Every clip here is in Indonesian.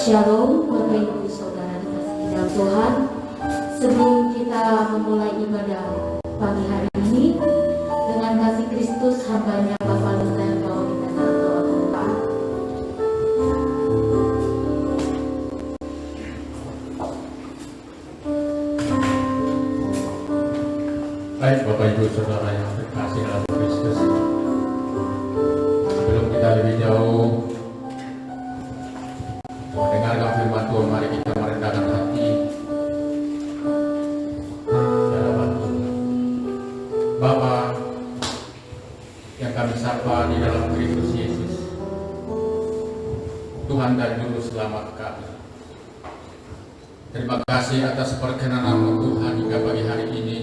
Shalom Bapak Ibu Saudara dikasihi dalam Tuhan. Sebelum kita memulai ibadah pagi hari ini, dengan kasih Kristus hambanya Bapak Luther mau kita dalam doa pembukaan. Baik Bapak Ibu Saudara yang terkasih dalam Kristus, sebelum kita lebih jauh mendengarkan firman Tuhan, mari kita merendahkan hati dalam Tuhan. Bapa yang kami sapa di dalam Kristus Yesus, Tuhan dan Juru Selamat kami, terima kasih atas perkenan-Mu Tuhan hingga pagi hari ini.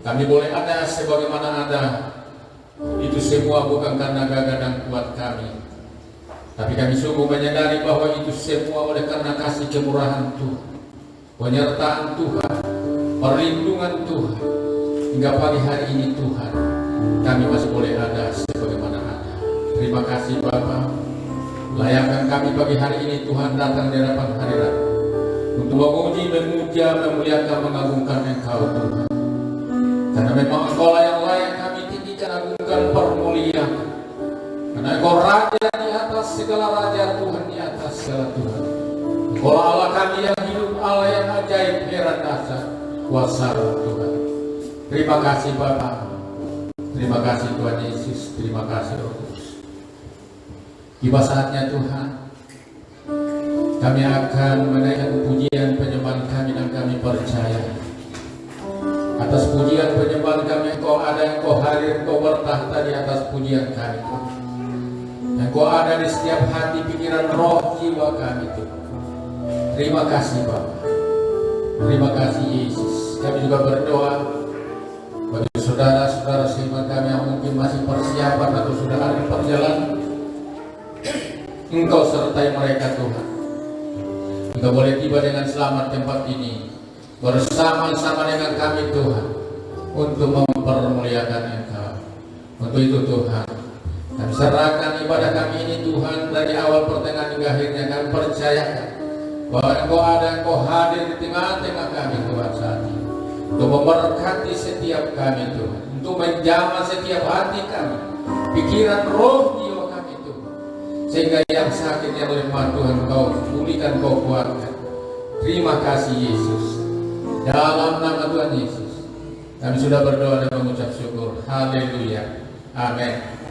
Kami boleh ada sebagaimana ada, itu semua bukan karena gagah dan kuat kami, tapi kami sungguh menyadari bahwa itu semua oleh karena kasih kemurahan Tuhan, penyertaan Tuhan, perlindungan Tuhan. Hingga pagi hari ini Tuhan, kami masih boleh ada sebagaimana ada. Terima kasih Bapa. Layakkan kami pagi hari ini Tuhan datang di hadapan hadirat untuk memuji, memuja, memuliakan, mengagungkan Engkau Tuhan. Karena memang Engkau yang layak kami tinggikan, agungkan, permuliakan. Karena Engkau Raja di atas segala raja, Tuhan di atas segala Tuhan. Engkau Allah kami yang hidup, Allah yang ajaib, heran, dahsyat, kuasa Tuhan. Terima kasih Bapa. Terima kasih Tuhan Yesus. Terima kasih Roh Kudus. Tiba saatnya Tuhan, kami akan menaikkan pujian penyembahan kami, dan kami percaya atas pujian penyembahan kami Engkau ada, Engkau hadir, Engkau bertahta di atas pujian kami Tuhan. Engkau ada di setiap hati, pikiran, roh, jiwa kami Tuhan. Terima kasih Bapa. Terima kasih Yesus. Kami juga berdoa bagi saudara-saudara seiman kami yang mungkin masih persiapan atau sudah ada di perjalanan, Engkau sertai mereka Tuhan. Engkau boleh tiba dengan selamat tempat ini bersama-sama dengan kami Tuhan, untuk mempermuliakan Engkau. Untuk itu Tuhan, kami serahkan ibadah kami ini Tuhan, dari awal, pertengahan, hingga akhirnya. Kami percayakan bahwa Engkau ada, Engkau hadir di tengah-tengah kami Tuhan saat ini, untuk memberkati setiap kami Tuhan, untuk menjamah setiap hati kami, pikiran, roh, jiwa kami Tuhan, sehingga yang sakit, yang lemah Tuhan Kau pulihkan, Kau kuatkan. Terima kasih Yesus. Dalam nama Tuhan Yesus kami sudah berdoa dan mengucap syukur. Haleluya. Amin.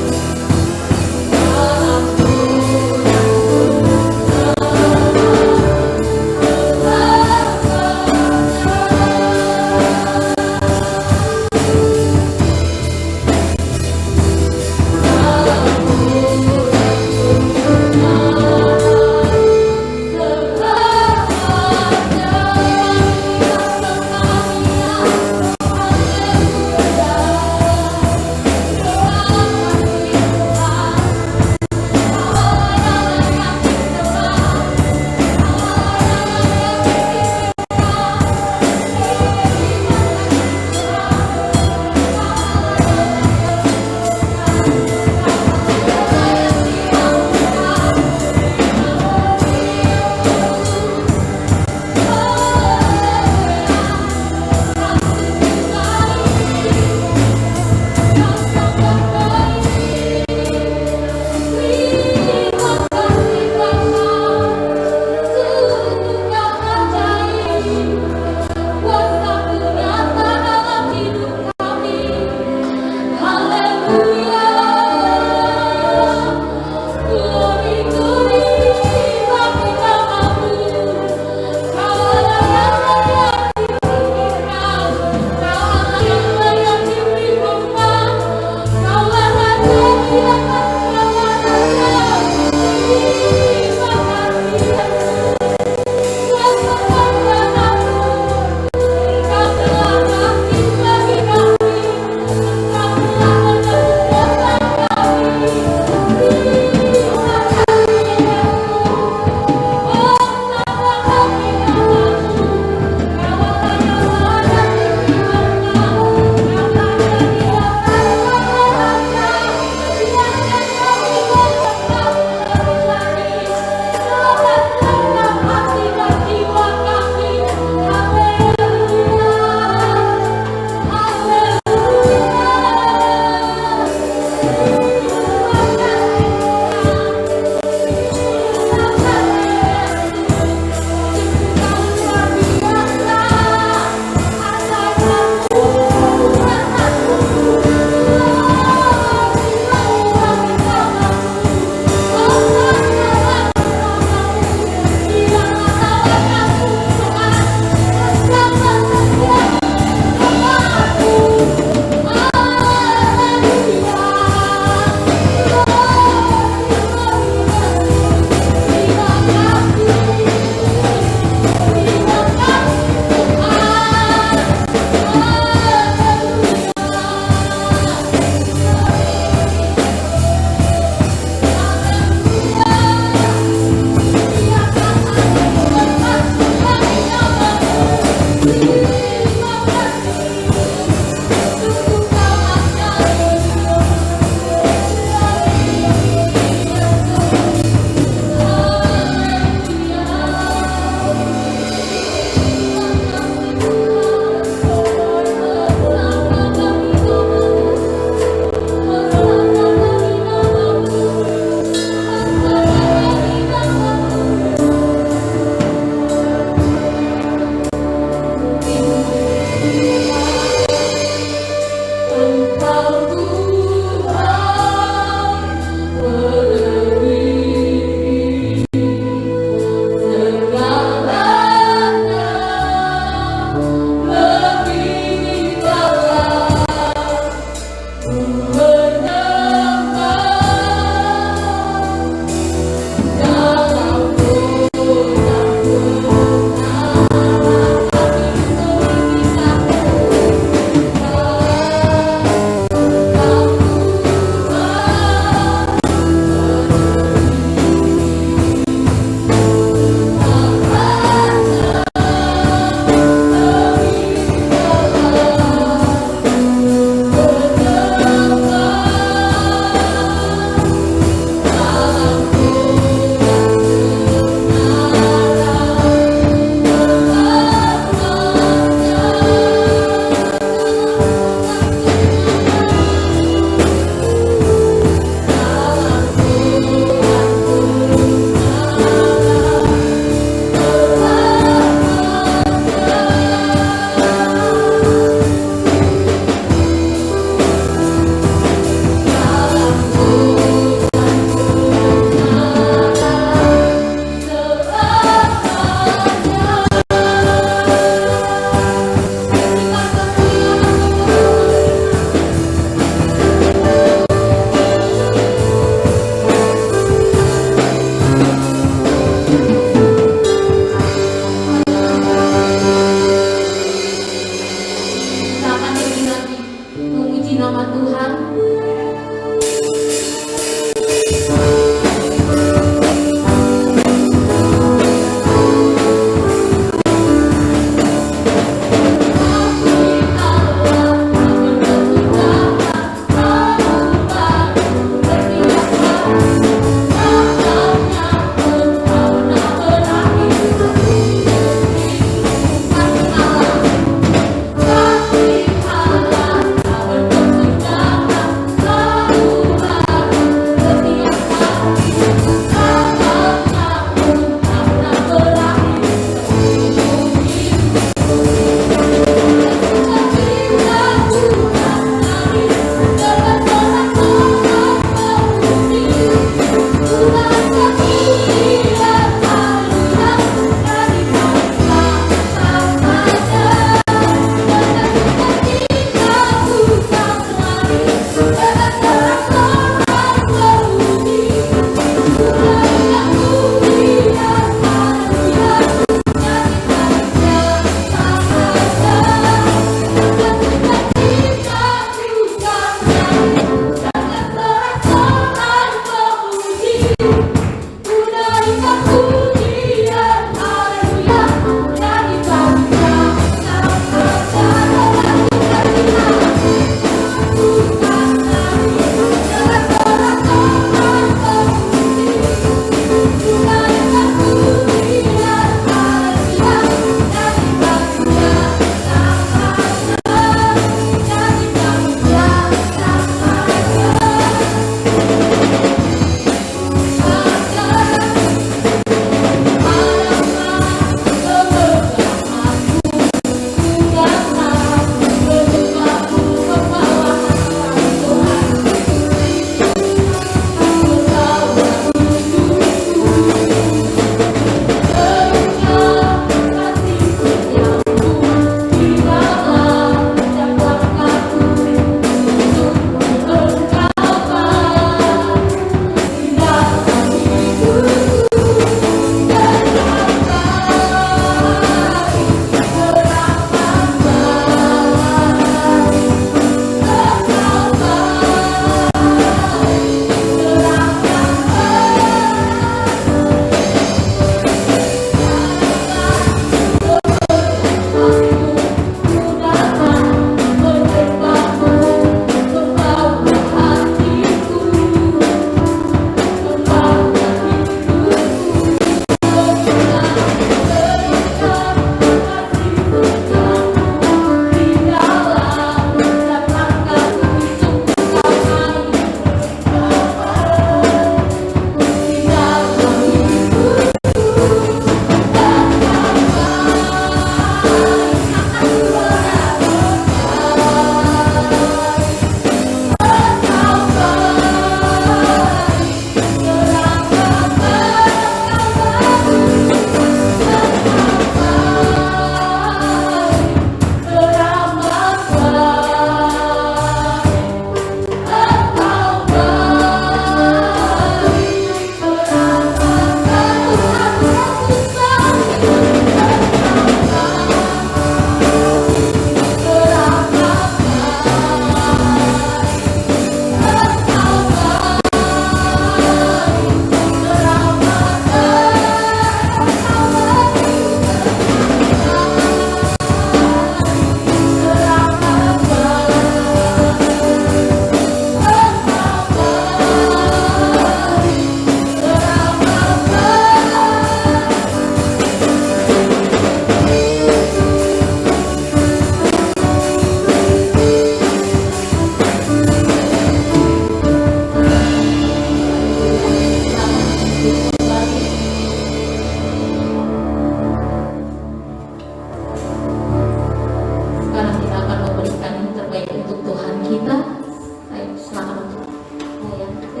Apa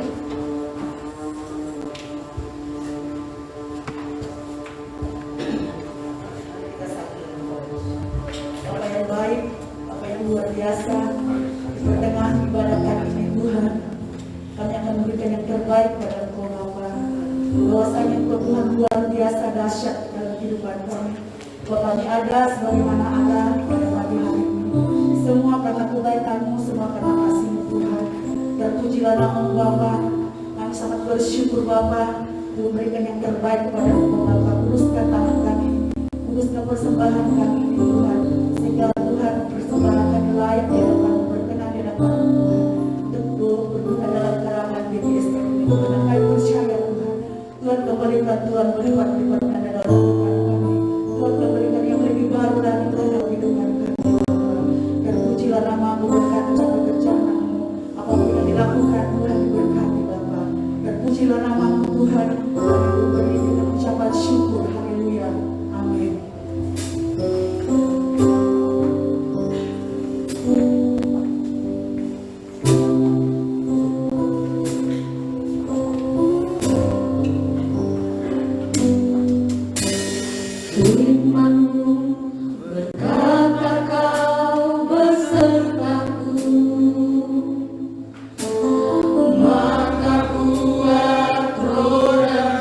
yang baik, apa yang luar biasa di pertengahan ibadah kami ini Tuhan. Kami akan memberikan yang terbaik pada Engkau Bapa. Bahwasanya Engkau Tuhan luar biasa dahsyat dalam kehidupan kami. Bahwa kami ada sebagaimana ada pada pagi hari ini. Semua karena kebaikan-Mu, semua karena kasih-Mu Tuhan. Terpujilah nama-Mu Bapa. Kami sangat bersyukur Bapa memberikan yang terbaik kepada Engkau Bapa. Kuduskan tangan kami, kuduskan persembahan kami ini Tuhan. Sehingga Tuhan persembahan kami layak di hadapan berkenan di hadapan Tuhan. Untuk berguna dalam karangan BTS ini. Karena kami percaya Tuhan. Tuhan kembalikan Tuhan berlipat-lipat dalam kehidupan kami. Tuhan kembalikan yang lebih baru lagi dalam kehidupan kami. Terpujilah nama-Mu, berkati ucapan kerjaan-Mu. Apapun yang dilakukan Tuhan diberkati Bapa. Terpujilah nama-Mu Tuhan. Kami beri dengan ucapan syukur. Haleluya. Amin. Firman-Mu berkata Kau besertaku, maka kuat roda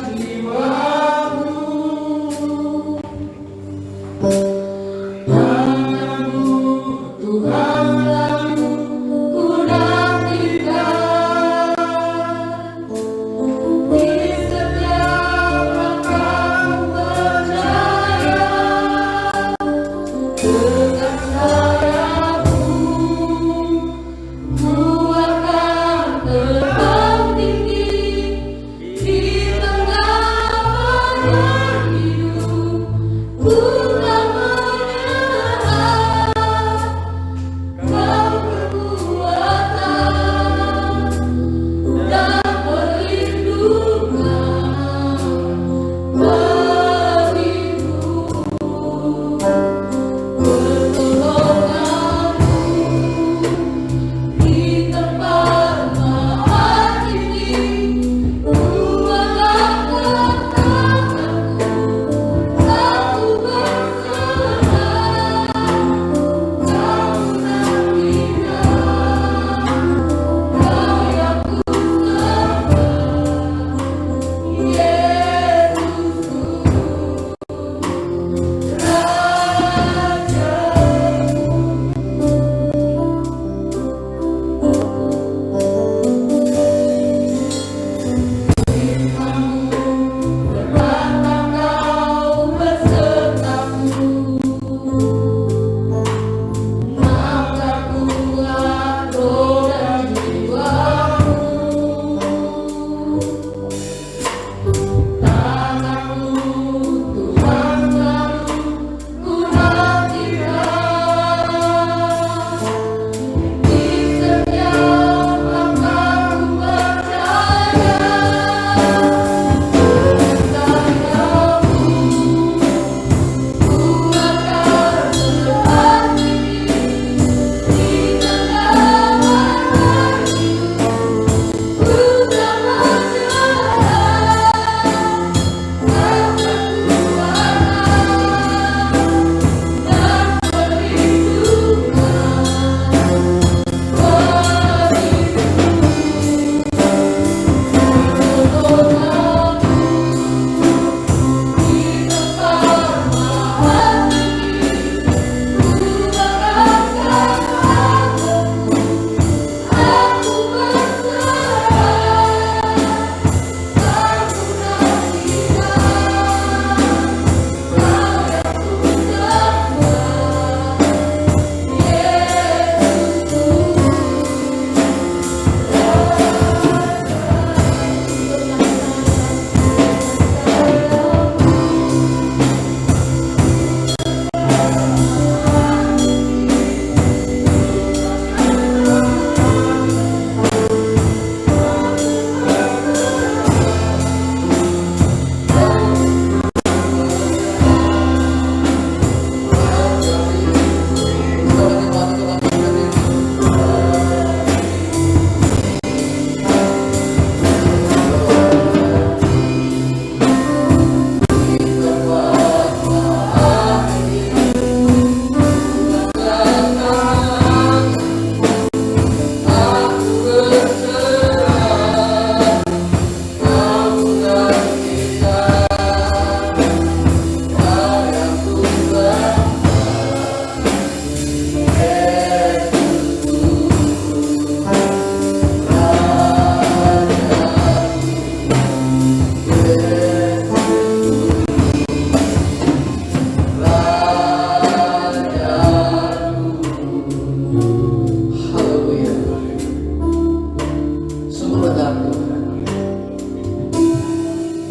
Tuhan,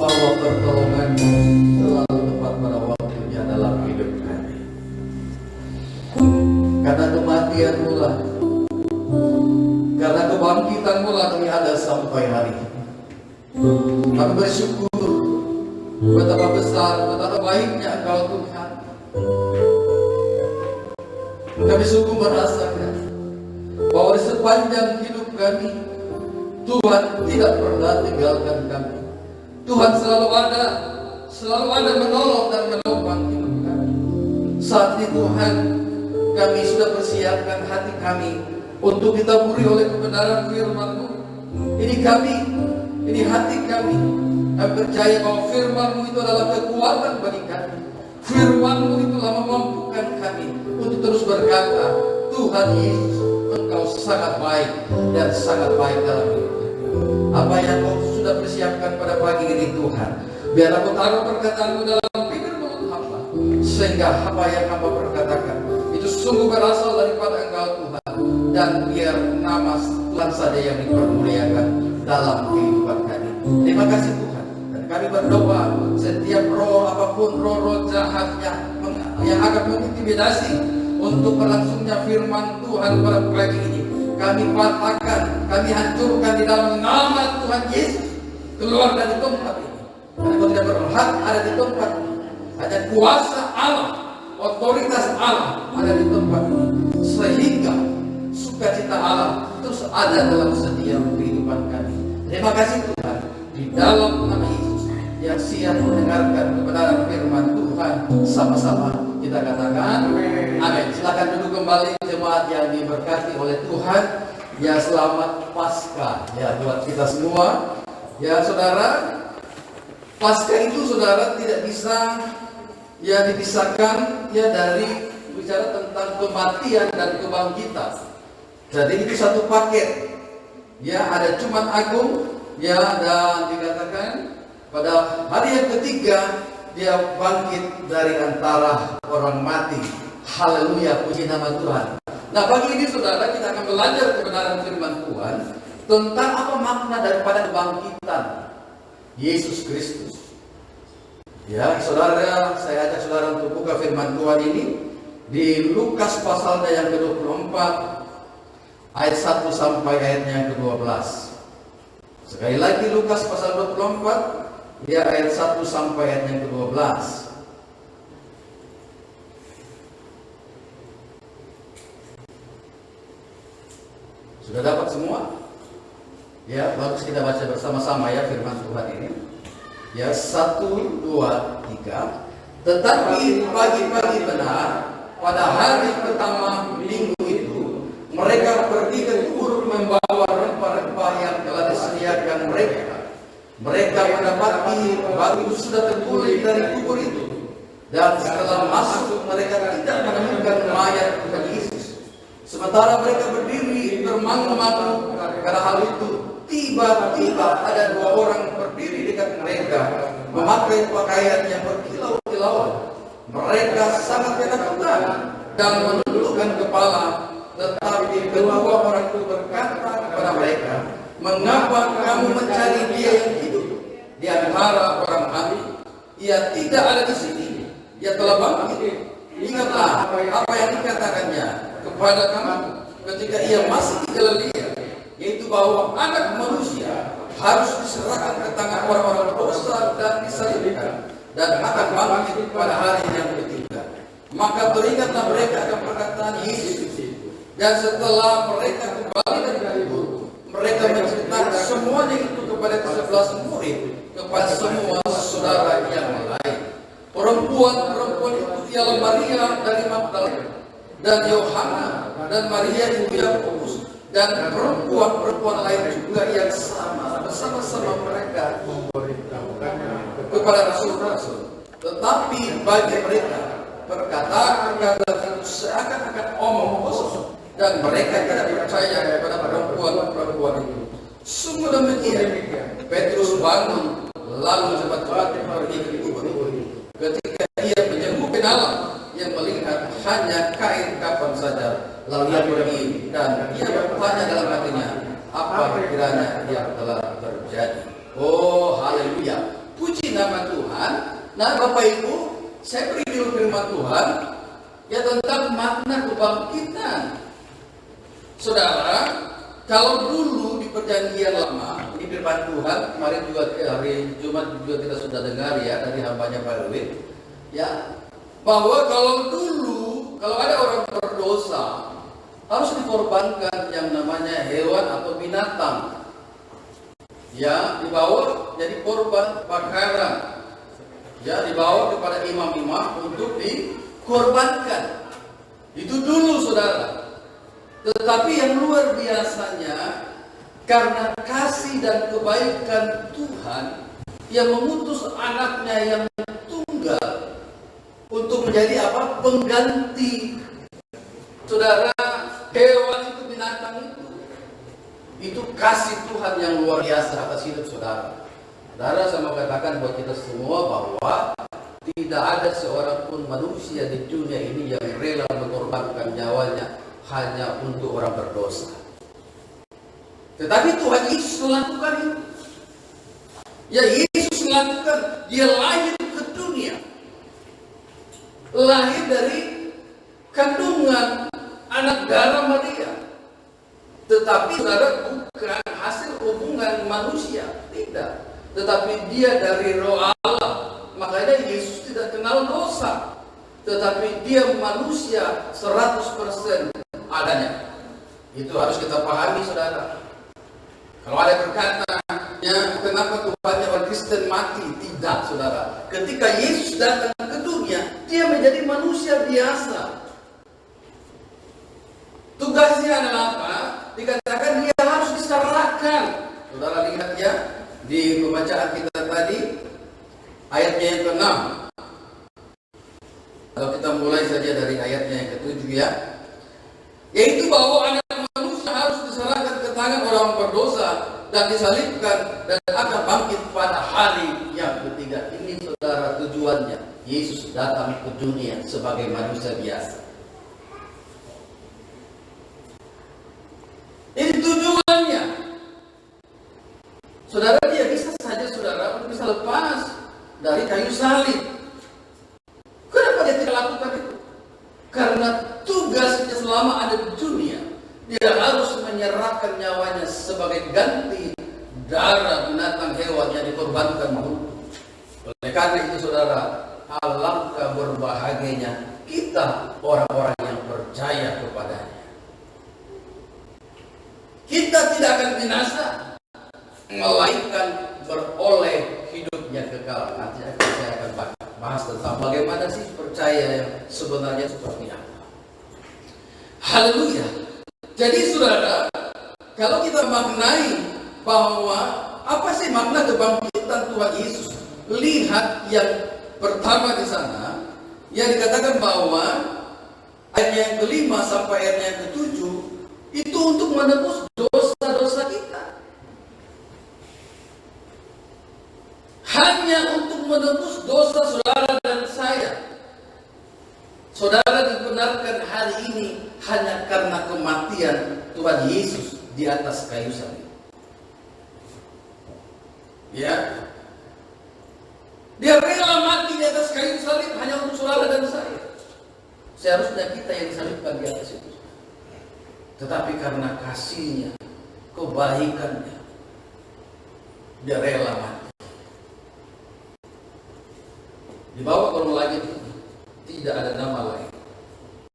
bahwa pertolongan-Mu selalu tepat pada waktunya dalam hidup kami. Karena kematian-Mu lah, karena kebangkitan-Mu lah kami ada sampai hari ini. Kami bersyukur betapa besar, betapa baiknya Engkau Tuhan. Kami sungguh merasakan bahwa di sepanjang hidup kami, Tuhan tidak pernah tinggalkan kami. Tuhan selalu ada menolong dan menopang hidup kami. Saat ini Tuhan, kami sudah persiapkan hati kami untuk ditaburi oleh kebenaran firman-Mu. Ini hati kami. Kami percaya bahwa firman-Mu itu adalah kekuatan bagi kami. Firman-Mu itulah memampukan kami untuk terus berkata, Tuhan Yesus, Engkau sangat baik dan sangat baik dalam hidup kami. Apa yang Kau sudah persiapkan pada pagi ini Tuhan, biar aku taruh perkataan-Mu dalam bibir mulut hamba, sehingga apa yang hamba perkatakan itu sungguh berasal daripada Engkau Tuhan, dan biar nama Tuhan saja yang dipermuliakan dalam kehidupan kami. Terima kasih Tuhan. Dan kami berdoa setiap roh apapun, roh jahat yang akan mengintimidasi untuk berlangsungnya firman Tuhan pada pagi ini, kami patahkan, kami hancurkan di dalam nama Tuhan Yesus. Keluar dari tempat ini, karena Kau tidak berhak ada di tempat ini. Hanya kuasa Allah, otoritas Allah ada di tempat ini, sehingga sukacita Allah terus ada dalam setiap kehidupan kami. Terima kasih Tuhan, di dalam nama Yesus yang siap mendengarkan kebenaran firman Tuhan, sama-sama kita katakan amin. Silakan duduk kembali jemaat yang diberkati oleh Tuhan. Ya, selamat Paskah ya buat kita semua. Ya saudara, Paskah itu saudara tidak bisa ya dipisahkan ya dari bicara tentang kematian dan kebangkitan. Jadi itu satu paket. Ya, ada Jumat Agung ya, dan dikatakan pada hari yang ketiga dia bangkit dari antara orang mati. Haleluya, puji nama Tuhan. Nah, pagi ini saudara kita akan belajar kebenaran firman Tuhan tentang apa makna daripada kebangkitan Yesus Kristus. Ya, saudara, saya ajak saudara untuk buka firman Tuhan ini di Lukas pasalnya yang ke-24 ayat 1 sampai ayatnya yang ke-12. Sekali lagi Lukas pasal 24 dia ayat 1 sampai ayat yang ke-12. Sudah dapat semua? Ya, bagus kita baca bersama-sama ya firman Tuhan ini. Ya, 1, 2, 3. Tetapi pagi-pagi benar pada hari pertama minggu itu, mereka pergi ke kubur membawa rempah-rempah yang telah disediakan mereka. Mereka mendapati batu sudah tertulis dari kubur itu, dan setelah masuk mereka tidak menemukan mayat Tuhan Yesus. Sementara mereka berdiri termangu-mangu karena hal itu, tiba-tiba ada 2 orang berdiri dekat mereka, memakai pakaian yang berkilau-kilauan. Mereka sangat ketakutan dan menundukkan kepala. Tetapi kedua orang itu berkata kepada mereka, mengapa kamu mencari Dia yang hidup di antara orang mati? Ia tidak ada di sini, Ia telah bangkit. Ingatlah apa yang dikatakannya kepada kamu ketika Ia masih di Galilea, yaitu bahwa Anak Manusia harus diserahkan ke tangan orang-orang dosa dan disalibkan, dan akan bangkit pada hari yang ketiga. Maka teringatlah mereka akan perkataan Yesus itu. Dan setelah mereka kembali dari kubur, mereka menceritakan semuanya itu kepada ke-11 murid, kepada semua saudara yang lain. Perempuan-perempuan itu ialah Maria dari Magdalena, dan Yohana, dan Maria ibu Yakobus, dan perempuan-perempuan lain juga yang sama bersama-sama mereka kepada rasul-rasul. Tetapi bagi mereka perkataan-perkataan itu seakan-akan omong kosong, dan mereka tidak percaya kepada perempuan-perempuan itu. Sungguh demikian, Petrus bangun lalu cepat-cepat pergi ke kubur. Ketika ia menjenguk ke dalam, ia melihat hanya kain kafan saja. Lalu ia pergi dan ia bertanya dalam hatinya, apa kiranya yang telah terjadi. Oh, haleluya. Puji nama Tuhan. Nah, Bapak Ibu, saya beri dulu firman Tuhan ya tentang makna kebangkitan. Saudara, kalau dulu di perjanjian lama, di firman Tuhan, kemarin juga hari Jumat juga kita sudah dengar ya dari hambanya Pak Lewin, ya, bahwa kalau dulu kalau ada orang berdosa harus dikorbankan yang namanya hewan atau binatang, ya, dibawa jadi korban bakaran, ya, dibawa kepada imam-imam untuk dikorbankan. Itu dulu, saudara. Tetapi yang luar biasanya, karena kasih dan kebaikan Tuhan yang mengutus anaknya yang tunggal untuk menjadi apa? Pengganti. Saudara, hewan itu, binatang itu kasih Tuhan yang luar biasa atas hidup saudara. Saudara, saya mau katakan buat kita semua bahwa tidak ada seorang pun manusia di dunia ini yang rela mengorbankan nyawanya hanya untuk orang berdosa. Tetapi Tuhan Yesus melakukan itu. Ya, Yesus melakukan. Dia lahir ke dunia, lahir dari kandungan anak darah Maria. Tetapi saudara, bukan hasil hubungan manusia, tidak. Tetapi dia dari roh Allah. Makanya Yesus tidak kenal dosa. Tetapi dia manusia 100% adanya. Itu harus kita pahami, saudara. Kalau ada berkata, ya, kenapa Tuhannya orang Kristen mati? Tidak, saudara. Ketika Yesus datang ke dunia, dia menjadi manusia biasa. Tugasnya adalah apa? Dikatakan dia harus diserahkan. Saudara lihat ya, di pembacaan kita tadi, ayatnya yang ke-6. Kalau kita mulai saja dari ayatnya yang ke-7 ya, yaitu bahwa anak manusia harus diserahkan ke tangan orang berdosa dan disalibkan dan akan bangkit pada hari yang ketiga. Ini saudara tujuannya. Yesus datang ke dunia sebagai manusia biasa. Ini tujuannya. Saudara, dia bisa saja saudara bisa lepas dari kayu salib. Kenapa dia tidak lakukan itu? Karena tugasnya selama ada di dunia, dia harus menyerahkan nyawanya sebagai ganti darah binatang hewan yang dikorbankan dulu. Oleh karena itu saudara, alangkah berbahagianya kita orang-orang yang percaya kepadanya. Kita tidak akan binasa, melainkan beroleh hidupnya kekal. Nanti saya akan bahas tentang bagaimana sih percaya yang sebenarnya seperti apa. Haleluya. Jadi saudara, kalau kita maknai bahwa apa sih makna kebangkitan Tuhan Yesus? Lihat yang pertama di sana, yang dikatakan bahwa ayat yang ke-5 sampai ayat yang ke-7 itu untuk menebus dosa-dosa kita. Hanya untuk menebus dosa saudara dan saya. Saudara dibenarkan hari ini hanya karena kematian Tuhan Yesus di atas kayu salib. Ya. Dia rela mati di atas kayu salib hanya untuk saudara dan saya. Seharusnya kita yang disalibkan di atas itu. Tetapi karena kasihnya, kebaikannya, dia rela mati. Di bawah kolom langit tidak ada nama lain,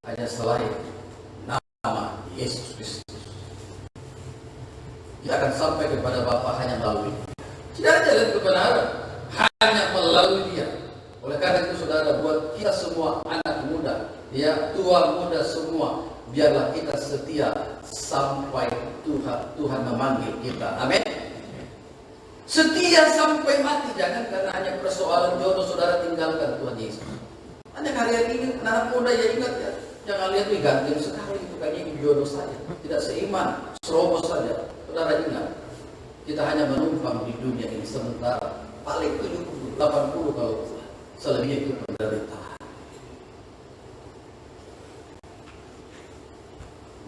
hanya selain nama Yesus Kristus. Kita akan sampai kepada Bapa hanya melalui. Tidak ada jalan kebenaran, hanya melalui Dia. Oleh karena itu saudara, buat kita semua anak muda, ya, tua muda semua, biarlah kita setia sampai Tuhan memanggil kita. Amin. Setia sampai mati. Jangan karena hanya persoalan jodoh saudara tinggalkan Tuhan Yesus. Hanya hari ini anak muda ya, ingat ya, jangan lihat ganteng sekali itu kayaknya ini jodoh saja, tidak seiman, serobos saja. Saudara ingat, kita hanya menumpang di dunia ini sementara, paling 70, 80 kalau selebihnya itu penderitaan.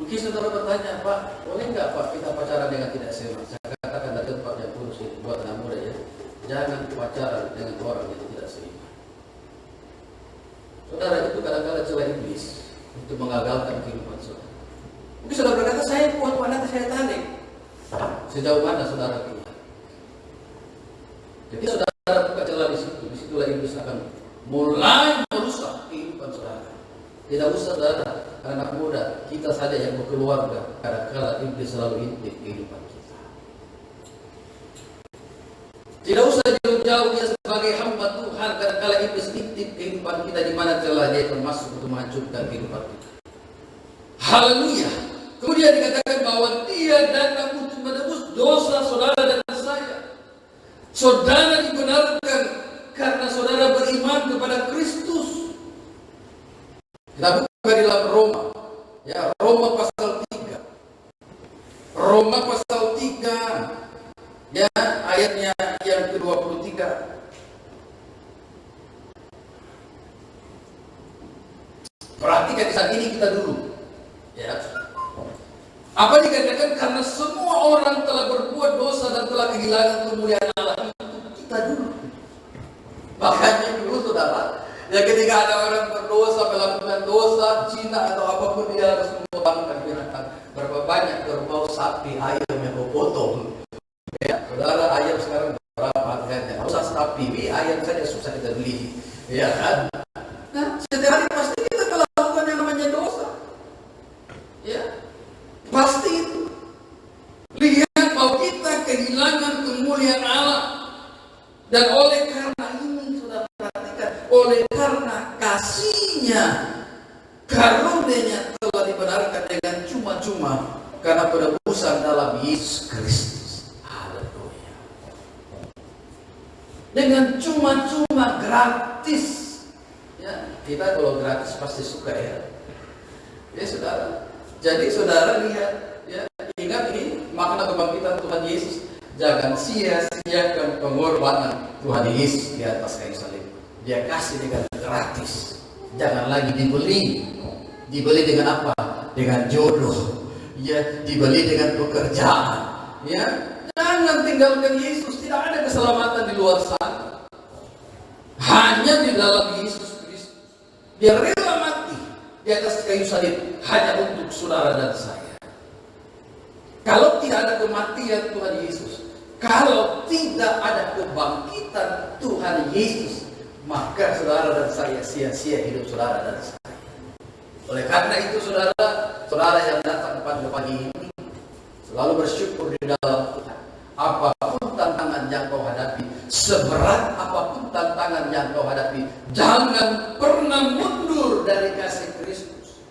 Mungkin saudara bertanya, Pak, boleh nggak Pak kita pacaran dengan tidak seiman? Saya katakan dari tempat yang kurus itu buat anak muda ya, jangan pacaran dengan orang yang tidak seiman. Saudara, itu kadang-kadang celah iblis untuk mengagalkan kehidupan saudara. Mungkin saudara berkata, saya kuat Pak, nanti saya tarik. Sejauh mana saudara keluar? Jadi saudara buka celah di situ, disitulah iblis akan mulai merusak kehidupan saudara. Tidak usah saudara, anak muda, kita saja yang berkeluarga, kadang-kadang iblis selalu intip kehidupan kita. Tidak usah jauh-jauh dia sebagai hamba Tuhan, kadang-kadang iblis intip kehidupan kita di mana celah dia termasuk untuk menghancurkan kehidupan kita. Haleluya. Kemudian dikatakan bahwa dia datang untuk menebus dosa saudara dan saya. Saudara dibenarkan karena saudara beriman kepada Kristus. Kita buka di dalam Roma, ya, Roma pasal 3. Roma pasal 3, ya, ayatnya yang ke-23. Perhatikan di saat ini kita dulu, ya. Apa dikatakan? Karena semua orang telah berbuat dosa dan telah kehilangan kemuliaan Allah. Itu kita dulu. Makanya dulu saudara, ya ketika ada orang berdosa, melakukan dosa, zina atau apapun, dia harus mengorbankan binatang. Berapa banyak kerbau, sapi, ayam yang kau potong. Ya, saudara, ayam sekarang berapa harganya? Usah sapi, ayam saja susah kita beli. Ya kan? Nah, setiap hari pasti kita telah melakukan yang namanya dosa. Ya, pasti itu. Lihat bahwa kita kehilangan kemuliaan Allah. Dan oleh karena ini, saudara perhatikan, oleh karena kasih-Nya, karunia-Nya telah dibenarkan dengan cuma-cuma karena penebusan dalam Yesus Kristus. Haleluya. Dengan cuma-cuma, gratis. Ya, kita kalau gratis pasti suka ya. Ya saudara. Jadi saudara lihat, ya, ingat ini makna kebangkitan Tuhan Yesus. Jangan sia-siakan pengorbanan Tuhan Yesus di atas kayu salib. Dia kasih dengan gratis. Jangan lagi dibeli. Dibeli dengan apa? Dengan jodoh. Ya, dibeli dengan pekerjaan. Ya, jangan tinggalkan Yesus. Tidak ada keselamatan di luar sana. Hanya di dalam Yesus Kristus. Dia rela mati di atas kayu salib hanya untuk saudara dan saya. Kalau tidak ada kematian Tuhan Yesus, kalau tidak ada kebangkitan Tuhan Yesus, maka saudara dan saya sia-sia hidup saudara dan saya. Oleh karena itu saudara yang datang pada pagi ini, selalu bersyukur di dalam Tuhan. Apapun tantangan yang kau hadapi, seberat apapun tantangan yang kau hadapi, jangan pernah mundur dari kasih Kristus.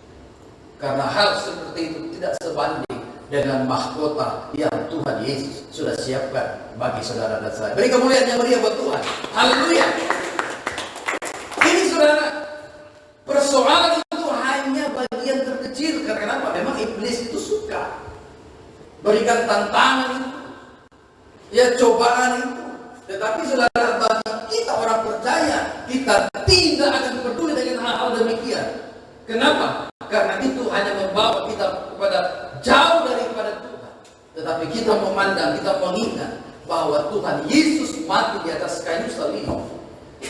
Karena hal seperti itu tidak sebanding dengan mahkota yang Tuhan Yesus sudah siapkan bagi saudara dan saya. Beri kemuliaan yang meriah buat Tuhan. Haleluya. Ini saudara, persoalan itu hanya bagian terkecil. Karena kenapa? Memang iblis itu suka berikan tantangan itu, ya, cobaan itu. Tetapi saudara, bagi kita orang percaya, kita tidak akan peduli dengan hal-hal demikian. Kenapa? Karena itu hanya membawa kita kepada jauh daripada Tuhan. Tetapi kita memandang, kita mengingat bahwa Tuhan Yesus mati di atas kayu salib.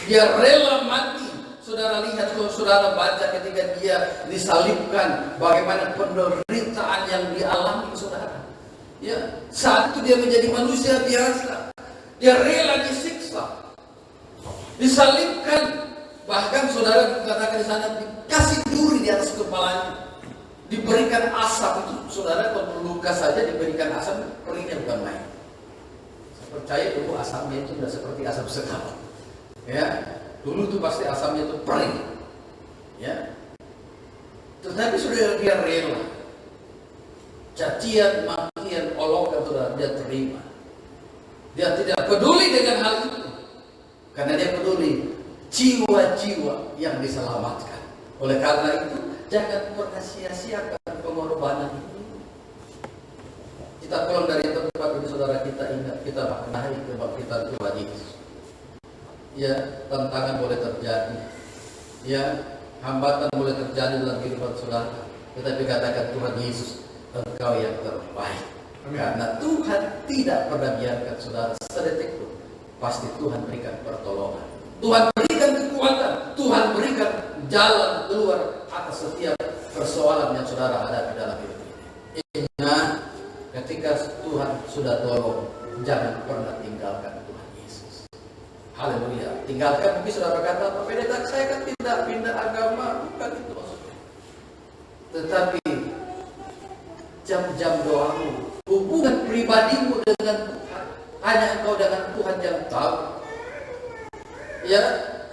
Dia rela mati. Saudara lihat, kalau saudara baca ketika dia disalibkan, bagaimana penderitaan yang dialami saudara. Ya, saat itu dia menjadi manusia biasa. Dia rela disiksa, disalibkan. Bahkan saudara dikatakan di sana dikasih duri di atas kepalanya, diberikan asap. Itu saudara, kalau luka saja diberikan asap, perihnya bukan main. Saya percaya dulu asapnya itu sudah seperti asap sekarang. Ya, dulu itu pasti asapnya itu perih. Ya, tetapi sudah dia rela. Cacian, makian, olokan saudara dia terima. Dia tidak peduli dengan hal itu, karena dia peduli jiwa-jiwa yang diselamatkan. Oleh karena itu, jangan pernah sia-siakan pengorbanan itu. Kita pulang dari tempat ini, saudara, kita ingat, kita maknai kebangkitan Tuhan Yesus. Ya, tantangan boleh terjadi. Ya, hambatan boleh terjadi dalam kehidupan saudara. tetapi katakan Tuhan Yesus, Engkau yang terbaik. Karena Tuhan tidak pernah biarkan saudara sedetik pun. Pasti Tuhan berikan pertolongan, Tuhan berikan kekuatan, Tuhan berikan jalan keluar atas setiap persoalan yang saudara hadapi dalam hidup ini. Ingat, ketika Tuhan sudah tolong, jangan pernah tinggalkan Tuhan Yesus. Haleluya. Tinggalkan, mungkin saudara berkata, Pak Pendeta, saya kan tidak pindah agama. Bukan itu maksudnya. Tetapi jam-jam doamu, hubungan pribadimu dengan Tuhan, hanya engkau dengan Tuhan yang tahu. Ya,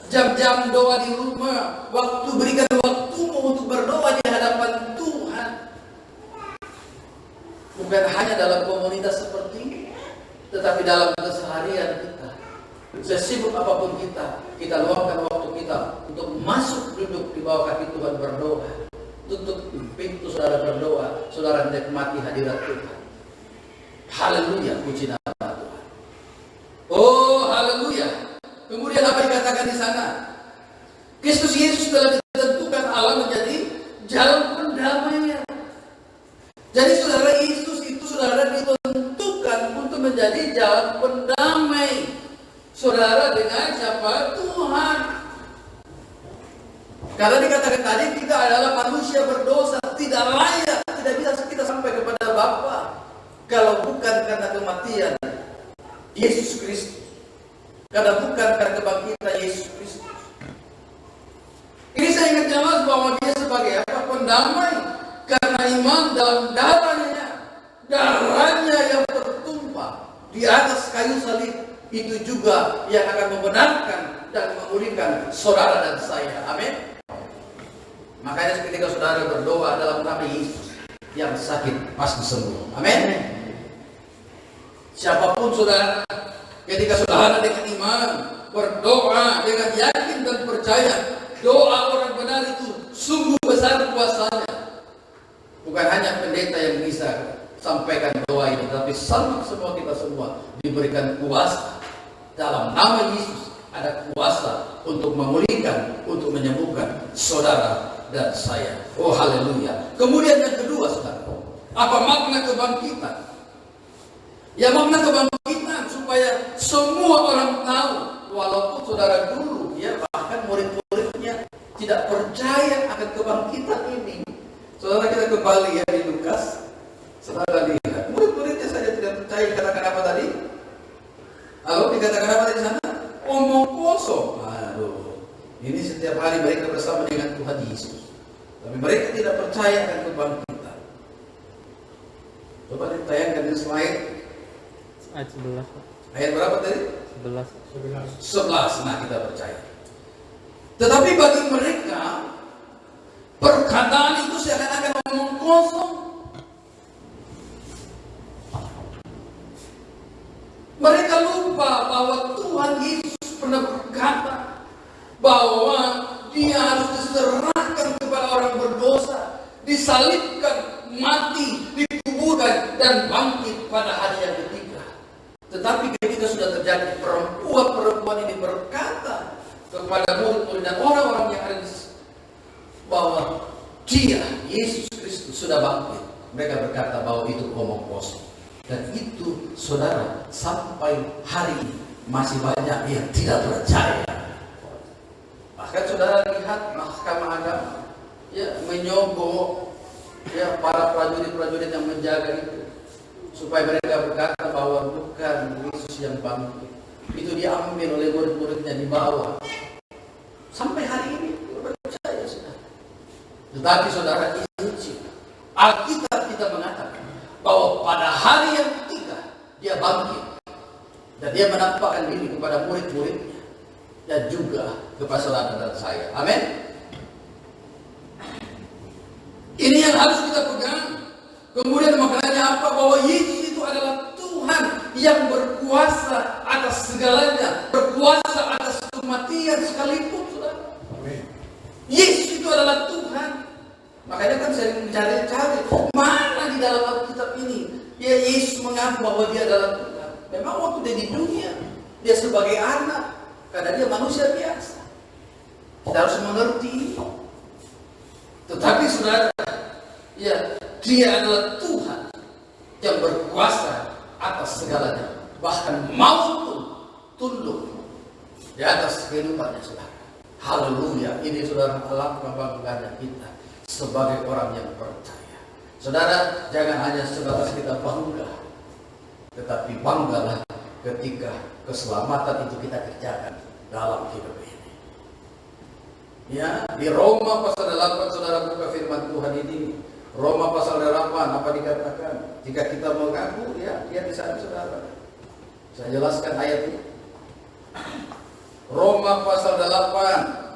jam-jam doa di rumah, berikan waktumu untuk berdoa di hadapan Tuhan. Bukan hanya dalam komunitas seperti ini, tetapi dalam keseharian kita. Sesibuk apapun kita luangkan waktu kita untuk masuk duduk di bawah kaki Tuhan berdoa. Tutup pintu saudara berdoa, saudara nikmati hadirat Tuhan. Haleluya, puji nama Tuhan. Oh, haleluya. Kemudian apa dikatakan di sana? Kristus Yesus telah ditentukan Allah menjadi jalan pendamaian. Jadi saudara, Yesus itu saudara ditentukan untuk menjadi jalan pendamai. Saudara dengan siapa? Tuhan. Karena dikatakan tadi kita adalah manusia berdosa, tidak layak, tidak bisa kita sampai kepada Bapa kalau bukan karena kematian Yesus Kristus. Karena bukan karena kebangkitan Yesus Kristus. Ini saya ingat jelas bahwa dia sebagai apa? Pendamai. Karena iman dalam darahnya yang tertumpah di atas kayu salib, itu juga yang akan membenarkan dan memulihkan saudara dan saya. Amin. Makanya ketika saudara berdoa dalam nama Yesus, yang sakit pasti sembuh. Amin. Siapapun saudara, ketika saudara dengan iman berdoa dengan yakin dan percaya, doa orang benar itu sungguh besar kuasanya. Bukan hanya pendeta yang bisa sampaikan doa ini, tapi sama semua kita semua diberikan kuasa. Dalam nama Yesus ada kuasa untuk memulihkan, untuk menyembuhkan saudara dan saya. Oh, haleluya. Kemudian yang kedua, saudara, apa makna kebangkitan? Ya, makna kebangkitan supaya semua orang tahu, walaupun saudara dulu, ya bahkan murid-muridnya tidak percaya akan kebangkitan ini. Saudara, kita kembali ya di Lukas, saudara lihat, murid-muridnya saja tidak percaya. Dikatakan apa tadi? Lalu dikatakan apa di sana? Omong kosong. Aduh, ini setiap hari mereka bersama dengan Tuhan Yesus, tapi mereka tidak percaya akan kebangkitan. Coba ditayangkan di slide. Ayat 11. Ayat berapa tadi? 11. Nah, kita percaya. Tetapi bagi mereka, perkataan itu seakan-akan omong kosong. Mereka lupa bahwa Tuhan Yesus pernah berkata bahwa Dia harus diserahkan kepada orang berdosa, disalibkan, mati, dikuburkan, dan bangkit pada hari yang ketiga. Tetapi ketika sudah terjadi, perempuan ini berkata kepada murid-murid dan orang-orang yang ada di sini bahwa Dia, Yesus Kristus, sudah bangkit. Mereka berkata bahwa itu omong kosong. Dan itu, saudara, sampai hari ini masih banyak yang tidak percaya. Bahkan saudara lihat Mahkamah Agama ya menyogok ya para prajurit-prajurit yang menjaga itu, supaya mereka berkata bahwa bukan Yesus yang bangkit. Itu diambil oleh murid-muridnya, dibawa. Sampai hari ini percaya, saudara. Tetapi saudara, itu Alkitab kita mengatakan bahwa pada hari yang ketiga Dia bangkit, dan Dia menampakkan diri kepada murid-muridnya dan juga kepada saudara dan saya. Amin. Ini yang harus kita pegang. Kemudian maknanya apa? Bahwa Yesus itu adalah Tuhan yang berkuasa atas segalanya, berkuasa atas kematian sekalipun, saudara. Amin. Yesus itu adalah Tuhan. Makanya kan saya mencari-cari mana di dalam Alkitab ini ya Yesus mengaku bahwa Dia adalah Tuhan. Memang waktu Dia di dunia, Dia sebagai anak, karena Dia manusia biasa. Kita harus mengerti ini. Tetapi saudara, Ya, Dia adalah Tuhan yang berkuasa atas segalanya. Bahkan maut pun tunduk di atas kehidupannya, saudara. Haleluya. Ini saudara alam kebanggaan kita sebagai orang yang percaya. Saudara, jangan hanya sebatas kita bangga, tetapi banggalah ketika keselamatan itu kita kerjakan dalam hidup ini. Ya, di Roma pasal 8 saudara buka firman Tuhan ini. Roma pasal 8 apa dikatakan? Jika kita mengaku, ya, dia di sana saudara. Saya jelaskan ayat ini. Roma pasal 8.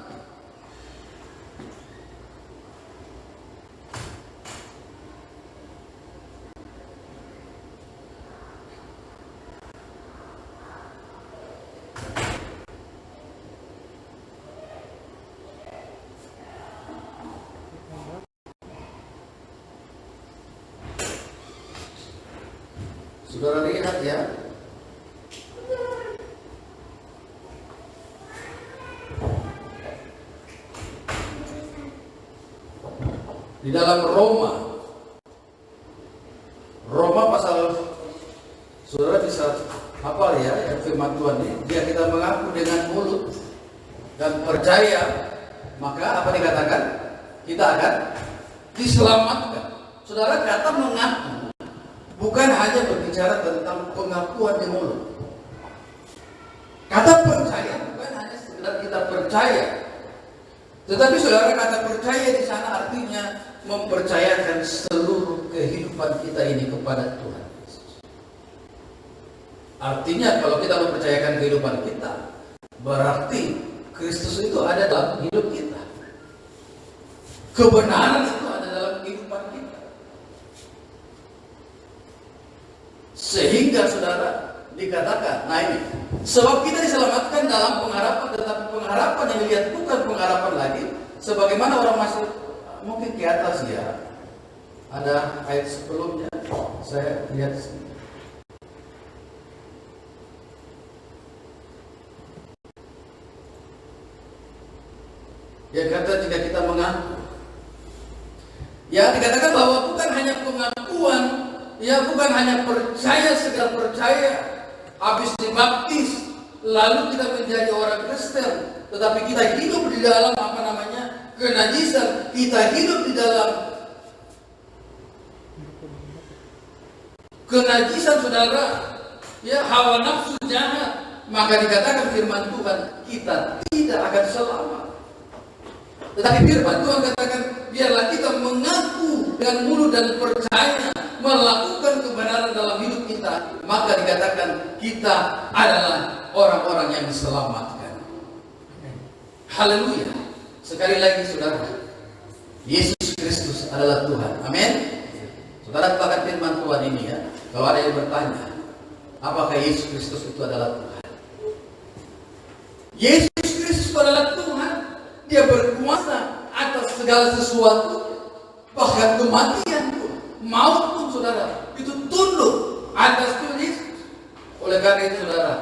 Saudara lihat ya. Di dalam Roma pasal, saudara bisa hafal ya, yang firman Tuhan ini. Dia kita mengaku dengan mulut dan percaya, maka apa dikatakan? Kita akan diselamatkan. Saudara, kata mengaku bukan hanya berbicara tentang pengakuan di mulut. Kata percaya bukan hanya sekedar kita percaya, tetapi saudara, kata percaya di sana artinya mempercayakan seluruh kehidupan kita ini kepada Tuhan Yesus. Artinya kalau kita mempercayakan kehidupan kita, berarti Kristus itu ada dalam hidup kita. Kebenaran itu ada dalam kehidupan kita. Sehingga saudara dikatakan, nah ini, sebab kita diselamatkan dalam pengharapan, tetapi pengharapan yang dilihat bukan pengharapan lagi, sebagaimana orang masih mungkin ke atas ya. Ada ayat sebelumnya, saya lihat sini. Dia kata jika kita mengaku, ya dikatakan bahwa bukan hanya pengakuan, ya bukan hanya percaya sekedar percaya, habis dibaptis lalu kita menjadi orang Kristen, tetapi kita hidup di dalam apa namanya kenajisan, kita hidup di dalam kenajisan saudara, ya hawa nafsu jahat, maka dikatakan firman Tuhan kita tidak akan selamat. Tetapi firman Tuhan katakan biarlah kita mengaku dengan mulut dan percaya melakukan kebenaran dalam hidup kita, maka dikatakan kita adalah orang-orang yang diselamatkan. Haleluya. Sekali lagi saudara, Yesus Kristus adalah Tuhan. Amin. Saudara katakan firman Tuhan ini ya. Kalau ada yang bertanya, apakah Yesus Kristus itu adalah Tuhan? Yesus Kristus adalah Tuhan. Dia berkuasa atas segala sesuatu, bahkan kematian pun, maut pun saudara, itu tunduk atas Tuhan Yesus. Oleh karena itu saudara,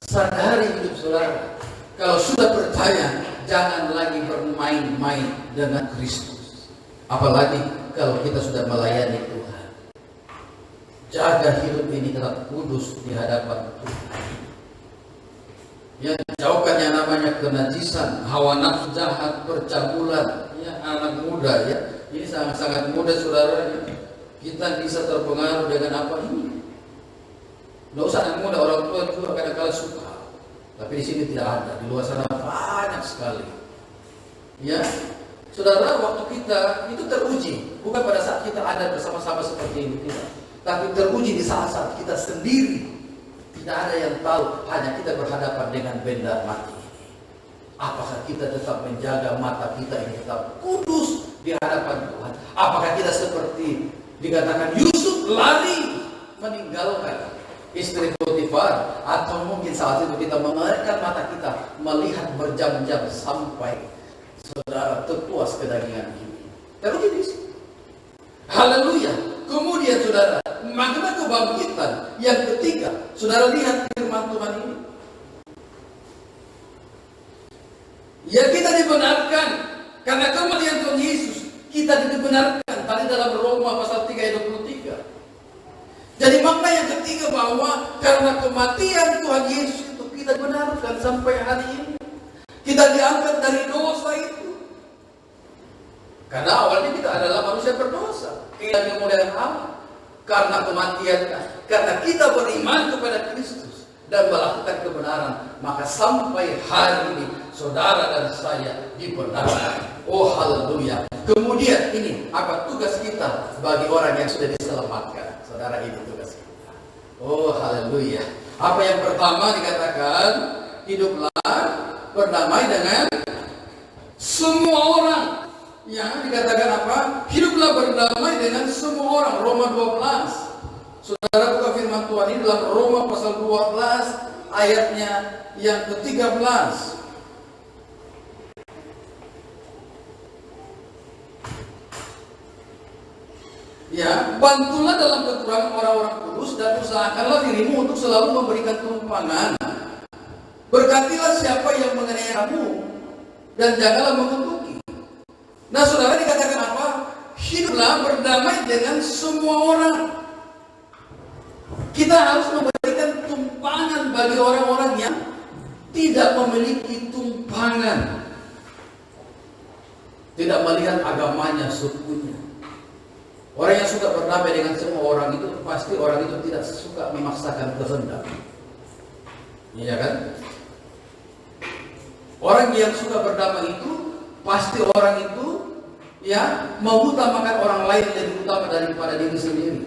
sadari hidup saudara. Kalau sudah percaya, jangan lagi bermain-main dengan Kristus. Apalagi kalau kita sudah melayani Tuhan. Jaga hidup ini tetap kudus di hadapan Tuhan. Ya, jauhkan yang namanya kenajisan, hawa nafsu jahat, percabulan, ya anak muda ya. Ini sangat-sangat mudah saudara ya. Kita bisa terpengaruh dengan apa ini? Tidak usah anak muda, orang tua juga kadang-kadang suka. Tapi di sini tidak ada, di luar sana banyak sekali. Ya, saudara, waktu kita itu teruji, bukan pada saat kita ada bersama-sama seperti ini, tidak. Tapi teruji di saat-saat kita sendiri. Tidak ada yang tahu, hanya kita berhadapan dengan benda mati ini. Apakah kita tetap menjaga mata kita ini tetap kudus di hadapan Tuhan? Apakah kita seperti dikatakan Yusuf lari meninggalkan istri Potifar, atau mungkin saat itu kita mengerikkan mata kita melihat berjam-jam sampai saudara terpuas kedagingan ini. Teruji di sini. Haleluya. Kemudian saudara, makna kebangkitan yang ketiga, saudara lihat firman Tuhan ini. Ya kita dibenarkan karena kematian Tuhan Yesus, kita dibenarkan tadi dalam Roma bahwa karena kematian Tuhan Yesus itu kita benarkan sampai hari ini. Kita diangkat dari dosa itu. Karena awalnya kita adalah manusia berdosa. Kita kemudian Allah. Karena kematiannya, karena kita beriman kepada Kristus dan melakukan kebenaran, maka sampai hari ini saudara dan saya dibenarkan. Oh haleluya. Kemudian ini apa tugas kita bagi orang yang sudah diselamatkan? Saudara, ini tugas kita. Oh haleluya. Apa yang pertama dikatakan? Hiduplah berdamai dengan semua orang. Ya, dikatakan apa? Hiduplah berdamai dengan semua orang. Roma 12. Saudara buka firman Tuhan ini dalam Roma pasal 12 ayatnya yang ke-13. Ya, bantulah dalam kekurangan orang-orang kudus dan usahakanlah dirimu untuk selalu memberikan tumpangan. Berkatilah siapa yang menganiaya kamu dan janganlah mengutuki. Nah, saudara, dikatakan apa? Hiduplah berdamai dengan semua orang. Kita harus memberikan tumpangan bagi orang-orang yang tidak memiliki tumpangan. Tidak melihat agamanya, sukunya. Orang yang suka berdamai dengan semua orang itu, pasti orang itu tidak suka memaksakan kehendak. Iya kan? Orang yang suka berdamai itu, pasti orang itu ya mengutamakan orang lain lebih utama daripada diri sendiri.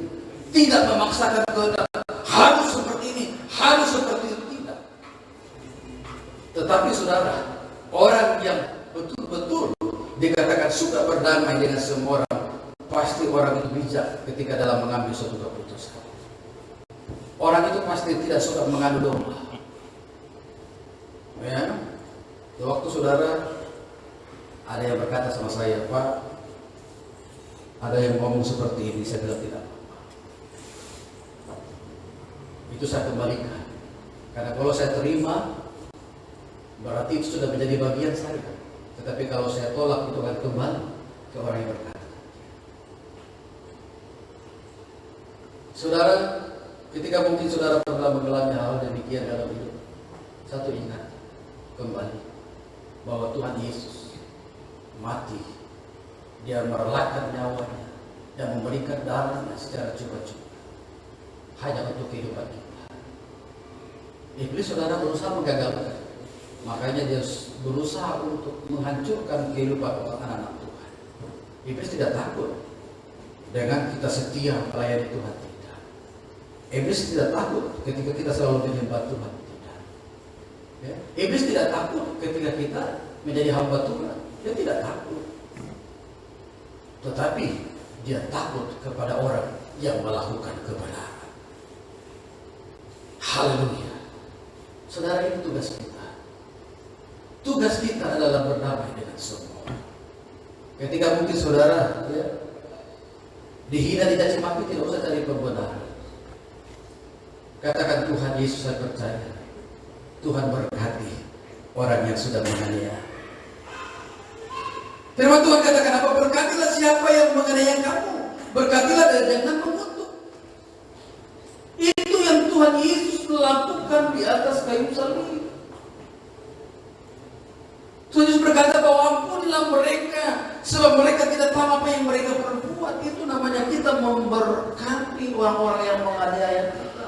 Tidak memaksakan kehendak harus seperti ini, harus seperti itu, tidak. Tetapi saudara, orang yang betul-betul dikatakan suka berdamai dengan semua orang, pasti orang itu bijak ketika dalam mengambil suatu keputusan. Orang itu pasti tidak suka mengadu domba. Ya, waktu saudara ada yang berkata sama saya, Pak, ada yang ngomong seperti ini, saya bilang tidak apa-apa. Itu saya kembalikan. Karena kalau saya terima, berarti itu sudah menjadi bagian saya. Tetapi kalau saya tolak, itu akan kembali ke orang yang berkata. Saudara, ketika mungkin saudara pernah mengalami hal demikian dalam hidup, satu ingat kembali bahwa Tuhan Yesus mati, dia merelakan nyawanya dan memberikan darahnya secara cuma-cuma hanya untuk kehidupan kita. Iblis, saudara, berusaha menggagalkan, makanya dia berusaha untuk menghancurkan kehidupan anak-anak Tuhan. Iblis tidak takut dengan kita setia melayani Tuhan, tidak. Iblis tidak takut ketika kita selalu menyembah Tuhan, tidak. Ya? Iblis tidak takut ketika kita menjadi hamba Tuhan. Dia tidak takut. Tetapi dia takut kepada orang yang melakukan kebenaran. Haleluya. Saudara, ini tugas kita. Tugas kita adalah berdamai dengan semua. Ketika mungkin saudara dihina, dicaci maki, tidak usah cari pembenaran. Katakan, Tuhan Yesus, saya percaya. Tuhan berkati orang yang sudah menganiaya. Firman Tuhan katakan apa? Berkatilah siapa yang menganiaya kamu. Berkatilah dan jangan mengutuk. Itu yang Tuhan Yesus lakukan di atas kayu salib. Tuhan Yesus berkata bahwa ampunilah mereka, sebab mereka tidak tahu apa yang mereka perbuat. Itu namanya kita memberkati orang-orang yang menganiaya kita.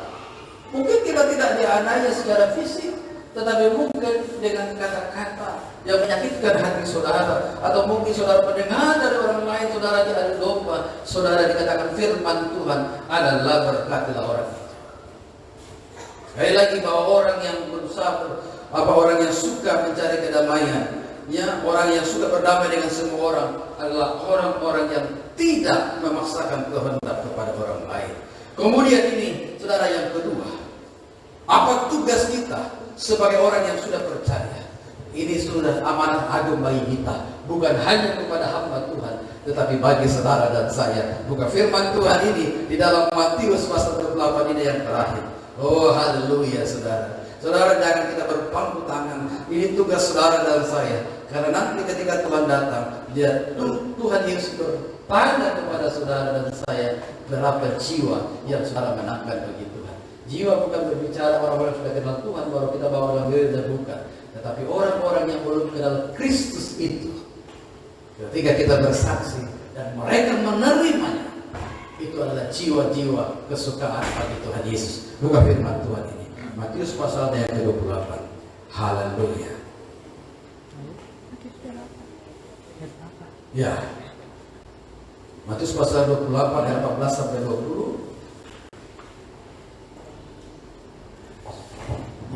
Mungkin kita tidak dianiaya secara fisik, tetapi mungkin dengan kata-kata yang menyakitkan hati saudara, atau mungkin saudara mendengar dari orang lain, saudara diadu domba, saudara dikatakan firman Tuhan adalah berkatilah orang itu. Sekali lagi, bahwa orang yang berusaha, orang yang suka mencari kedamaian, ya, orang yang suka berdamai dengan semua orang adalah orang-orang yang tidak memaksakan kehendak kepada orang lain. Kemudian ini, saudara, yang kedua, apa tugas kita sebagai orang yang sudah percaya? Ini sudah amanat agung bagi kita, bukan hanya kepada hamba Tuhan, tetapi bagi saudara dan saya. Buka firman Tuhan ini di dalam Matius pasal 28 ini yang terakhir. Oh haleluya, saudara. Saudara, jangan kita berpangku tangan. Ini tugas saudara dan saya. Karena nanti ketika Tuhan datang, Tuhan Yesus bertanya kepada saudara dan saya, berapa jiwa yang saudara menangkan bagi Tuhan. Jiwa bukan berbicara orang-orang yang sudah kenal Tuhan baru kita bawa dalam diri dan bukan. Tetapi orang-orang yang belum kenal Kristus itu, ketika kita bersaksi dan mereka menerimanya, itu adalah jiwa-jiwa kesukaan bagi Tuhan Yesus. Buka firman Tuhan ini, Matius pasal yang ke-28. Haleluya. Ya, Matius pasal 28 ayat 14 sampai 20.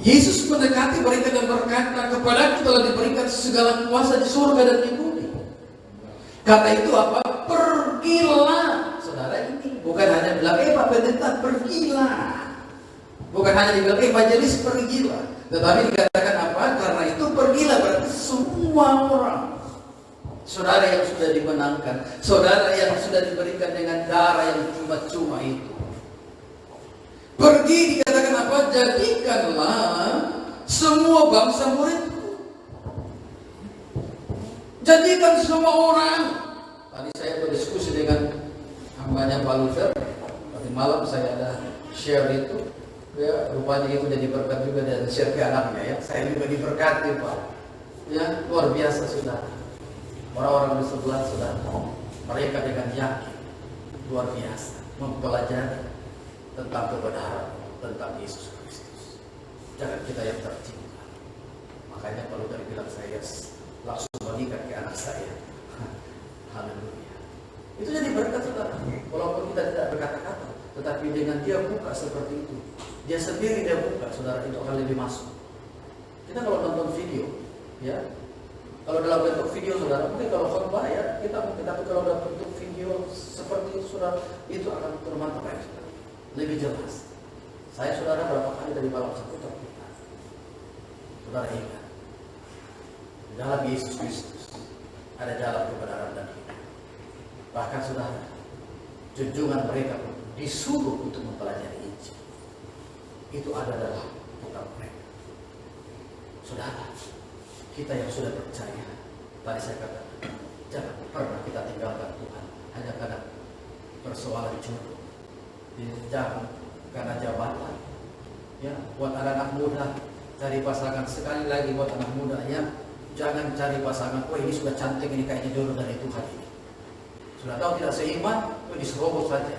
Yesus mendekati mereka dan berkata, kepadaku telah diberikan segala kuasa di surga dan di bumi. Kata itu apa? Pergilah. Saudara, ini bukan hanya bilang, Pak Pendeta pergilah. Bukan hanya dibilang, majelis pergilah. Tetapi dikatakan apa? Karena itu pergilah, berarti semua orang. Saudara yang sudah dimenangkan, saudara yang sudah diberikan dengan darah yang cuma-cuma itu. Pergi dikatakan apa? Jadikanlah semua bangsa muridku. Jadikan semua orang. Tadi saya berdiskusi dengan hambanya Pak Luther. Tadi malam saya ada share itu. Ya, rupanya itu jadi berkat juga dan share ke anaknya ya. Saya juga diberkati Pak. Ya, luar biasa sudah. Orang-orang di sebelah sudah. Mereka dengan yakin luar biasa mempelajari tentang kebenaran tentang Yesus Kristus. Jangan kita yang tercinta. Makanya kalau dari bilang saya langsung menikah ke anak saya. Haleluya. Itu jadi berkat saudara. Walaupun kita tidak berkata-kata, tetapi dengan dia buka seperti itu, dia sendiri dia buka, saudara, itu akan lebih masuk. Kita kalau nonton video, ya, kalau dalam bentuk video saudara, mungkin kalau khotbah ya kita mungkin, tapi kalau dalam bentuk video seperti itu saudara, itu akan termantap ya, saudara. Lebih jelas. Saya saudara berapa kali dari malam satu terbuka. Saudara ingat, dalam Yesus Kristus ada jalan kebenaran dan hidup. Bahkan saudara, junjungan mereka pun disuruh untuk mempelajari Injil. Itu ada dalam kitab mereka. Saudara, kita yang sudah percaya, tadi saya katakan, jangan pernah kita tinggalkan Tuhan hanya karena persoalan jodoh. Jangan karena jabatan. Ya, buat anak-anak muda cari pasangan, sekali lagi buat anak muda ya, jangan cari pasangan. Oh ini sudah cantik, ini kayaknya jodoh dari Tuhan ini. Sudah tahu tidak seiman, oh diserobot saja.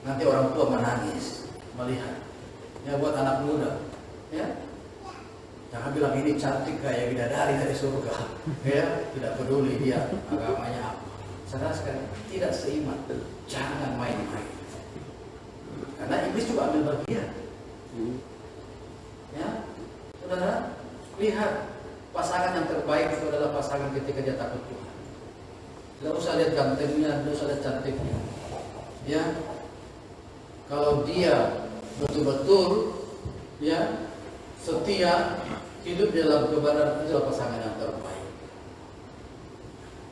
Nanti orang tua menangis melihat. Ya buat anak muda, ya jangan bilang ini cantik kayak bidadari dari surga. Ya tidak peduli dia agamanya apa. Saudara sekalian tidak seiman, jangan main-main. Karena iblis juga ambil bagian. Ya, saudara, lihat pasangan yang terbaik itu adalah pasangan ketika dia takut Tuhan. Tidak usah lihat gantengnya, tidak usah lihat cantiknya. Ya, kalau dia betul-betul ya setia hidup dalam kebenaran, itu adalah pasangan yang terbaik.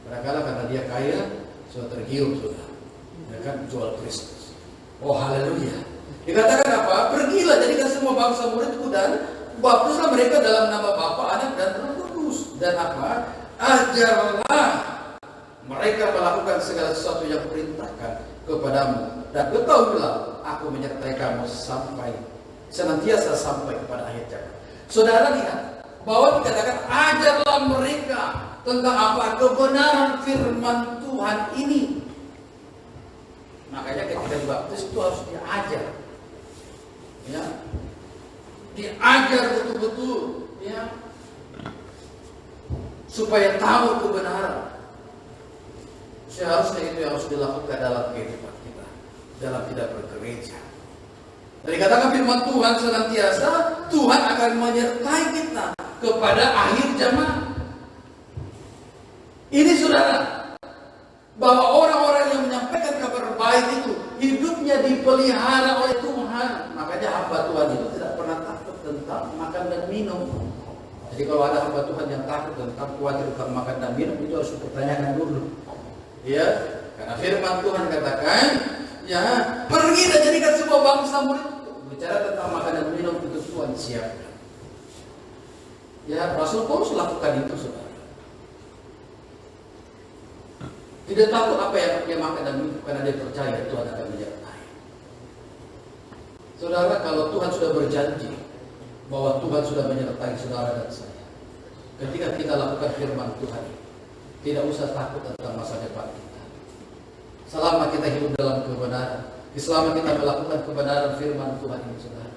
Kadang-kadang karena dia kaya, sudah tergiur sudah, ya kan jual Kristus. Oh haleluya. Dikatakan apa? Pergilah jadikan semua bangsa muridku dan baptislah mereka dalam nama Bapa, Anak dan Roh Kudus. Dan apa? Ajarlah mereka melakukan segala sesuatu yang perintahkan kepadamu. Dan ketahuilah aku menyertai kamu sampai senantiasa sampai kepada akhir zaman. Saudara lihat bahwa dikatakan ajarlah mereka tentang apa? Kebenaran firman Tuhan ini. Makanya ketika dibaptis itu harus diajar, ya, diajar betul-betul, ya, supaya tahu kebenaran. Seharusnya itu yang harus dilakukan dalam kehidupan kita, dalam tidak bergereja. Dari katakan firman Tuhan senantiasa Tuhan akan menyertai kita kepada akhir zaman. Ini saudara, bahwa orang-orang yang menyampaikan kabar baik itu hidupnya dipelihara oleh Tuhan. Makanya hamba Tuhan itu tidak pernah takut tentang makan dan minum. Jadi kalau ada hamba Tuhan yang takut tentang khawatir tentang makan dan minum, itu harus dipertanyakan dulu. Ya, karena firman Tuhan katakan, ya, pergi dan jadikan semua bangsa murid. Bicara tentang makan dan minum itu Tuhan siapkan. Ya, Rasul Paulus lakukan itu, saudara. Tidak takut apa yang dia makan dan minum karena dia percaya Tuhan akan menyertai. Saudara, kalau Tuhan sudah berjanji bahwa Tuhan sudah menyertai saudara dan saya, ketika kita lakukan firman Tuhan, tidak usah takut tentang masa depan kita. Selama kita hidup dalam kebenaran, selama kita melakukan kebenaran firman Tuhan ini, saudara,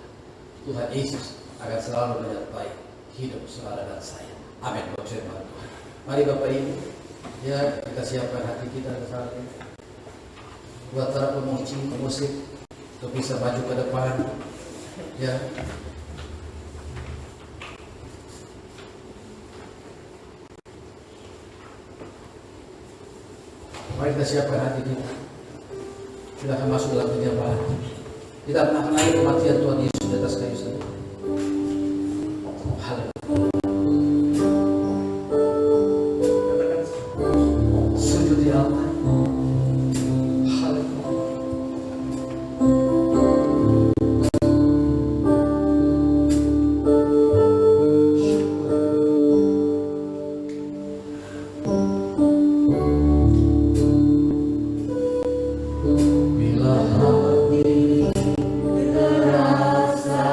Tuhan Yesus akan selalu menyertai hidup saudara dan saya. Amin. Firman Tuhan. Mari Bapak Ibu, ya kita siapkan hati kita saat ini. Buat para pemuji, pemusik, untuk bisa maju ke depan. Ya. Mari kita siapkan hati kita. Kita akan masuk dalam penyembahan. Kita akan mengenai kematian Tuhan Yesus di atas kayu salib. Haleluya. Sujud di altar. Haleluya. Bila hati terasa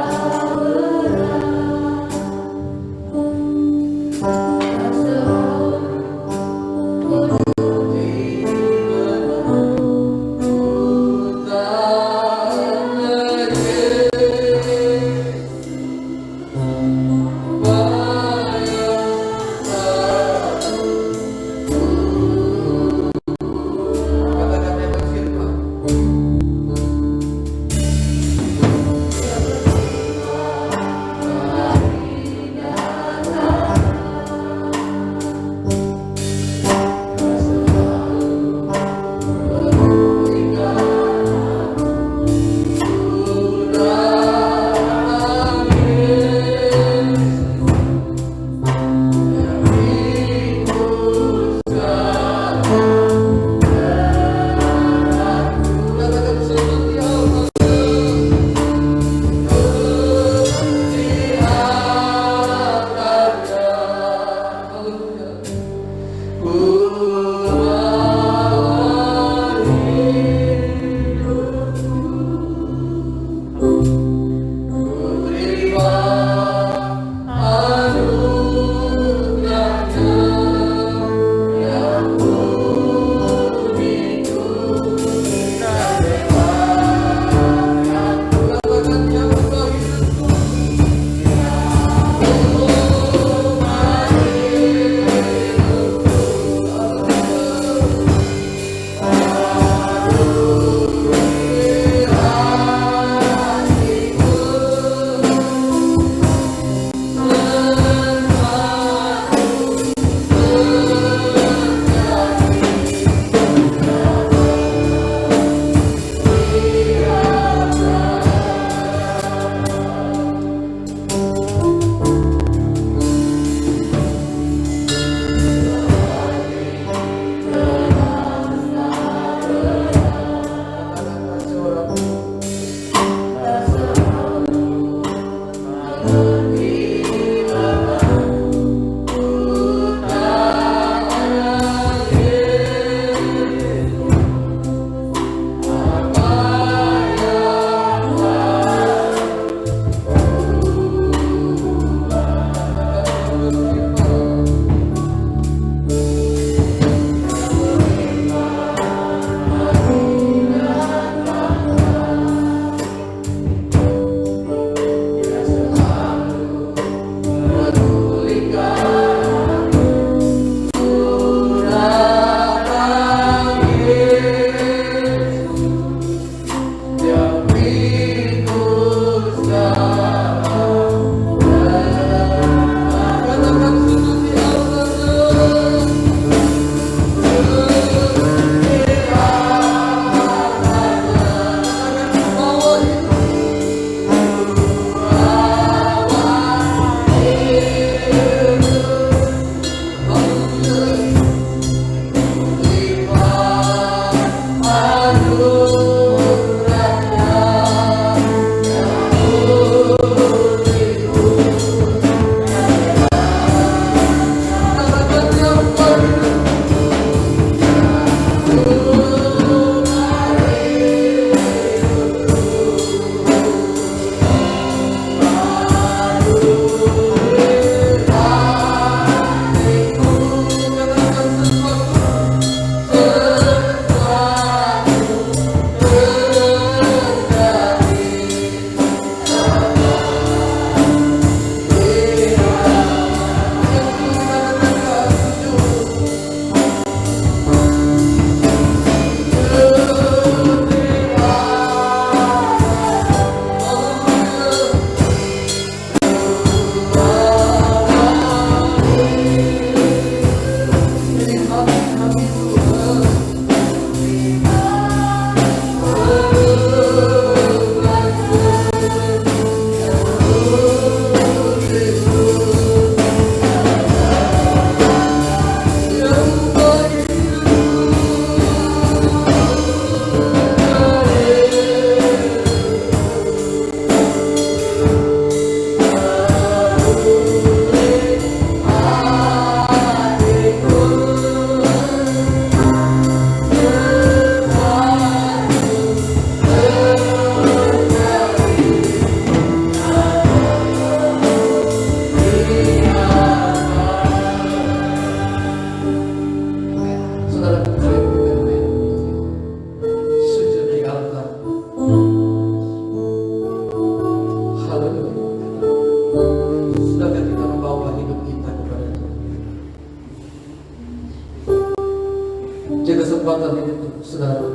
kesempatan ini saudara,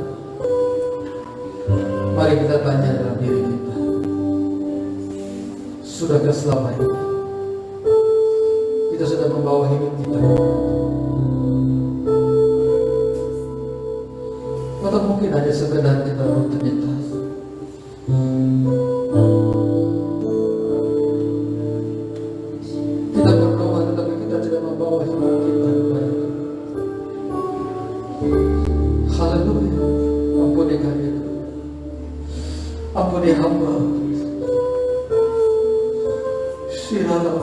mari kita tanya dalam diri kita, sudahkah selama ini kita sudah membawa hidup kita, atau mungkin hanya sekedar kita rutinitas? Kita berdoa tetapi kita tidak membawa hidup kita kepada Tuhan. Haleluya. Ampuni kami, ampuni hamba. Sirala.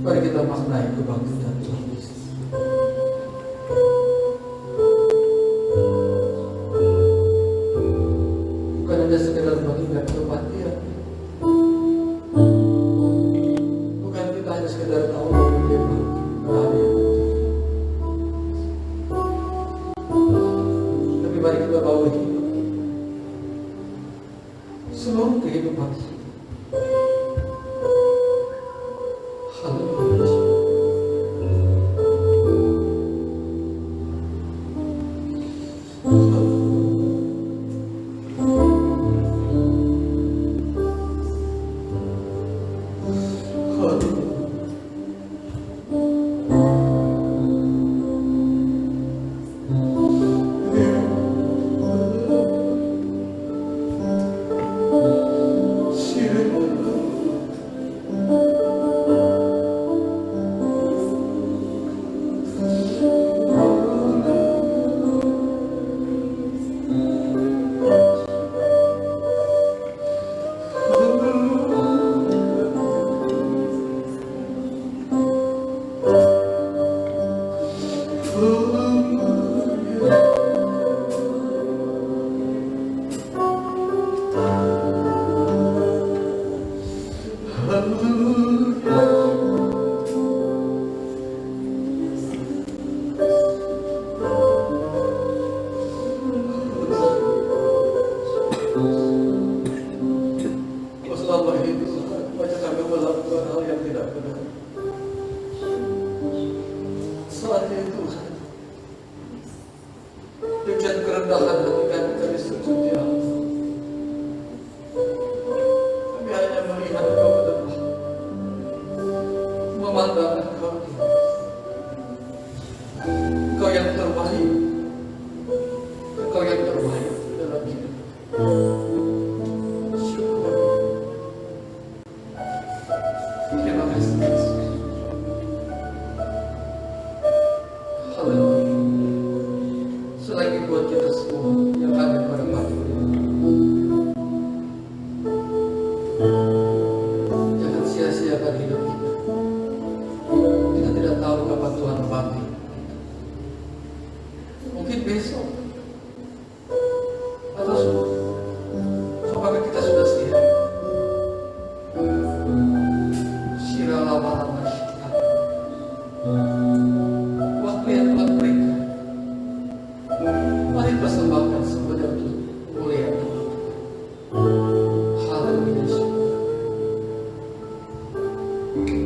Mari kita maknai kebangkitan Tuhan Yesus. Bukan hanya sekedar mengingat kematian, bukan kita hanya sekedar tahu bahwa dia mati, tapi mari kita bawa hidup, seluruh kehidupan. Haleluya. Selama itu banyak kami melakukan hal yang tidak benar. Saatnya itu dengan kerendahan hati kami sujud ya Allah. Kami hanya melihat Engkau ke depan, memandang Engkau. Engkau yang terbaik, Engkau yang terbaik dalam hidup. Terima kasih Yesus. Haleluya. Selagi buat kita semua yang ada pada pagi ini, jangan sia-siakan hidup kita. Kita tidak tahu kapan Tuhan panggil. Mungkin besok atau apakah kita sudah siap? Waktu yang telah berikan, mari persembahkan semuanya untuk kemuliaan Tuhan. Haleluya.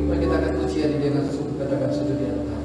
Mari kita akan pujian ini dengan sesungguh katakan sujud di antara.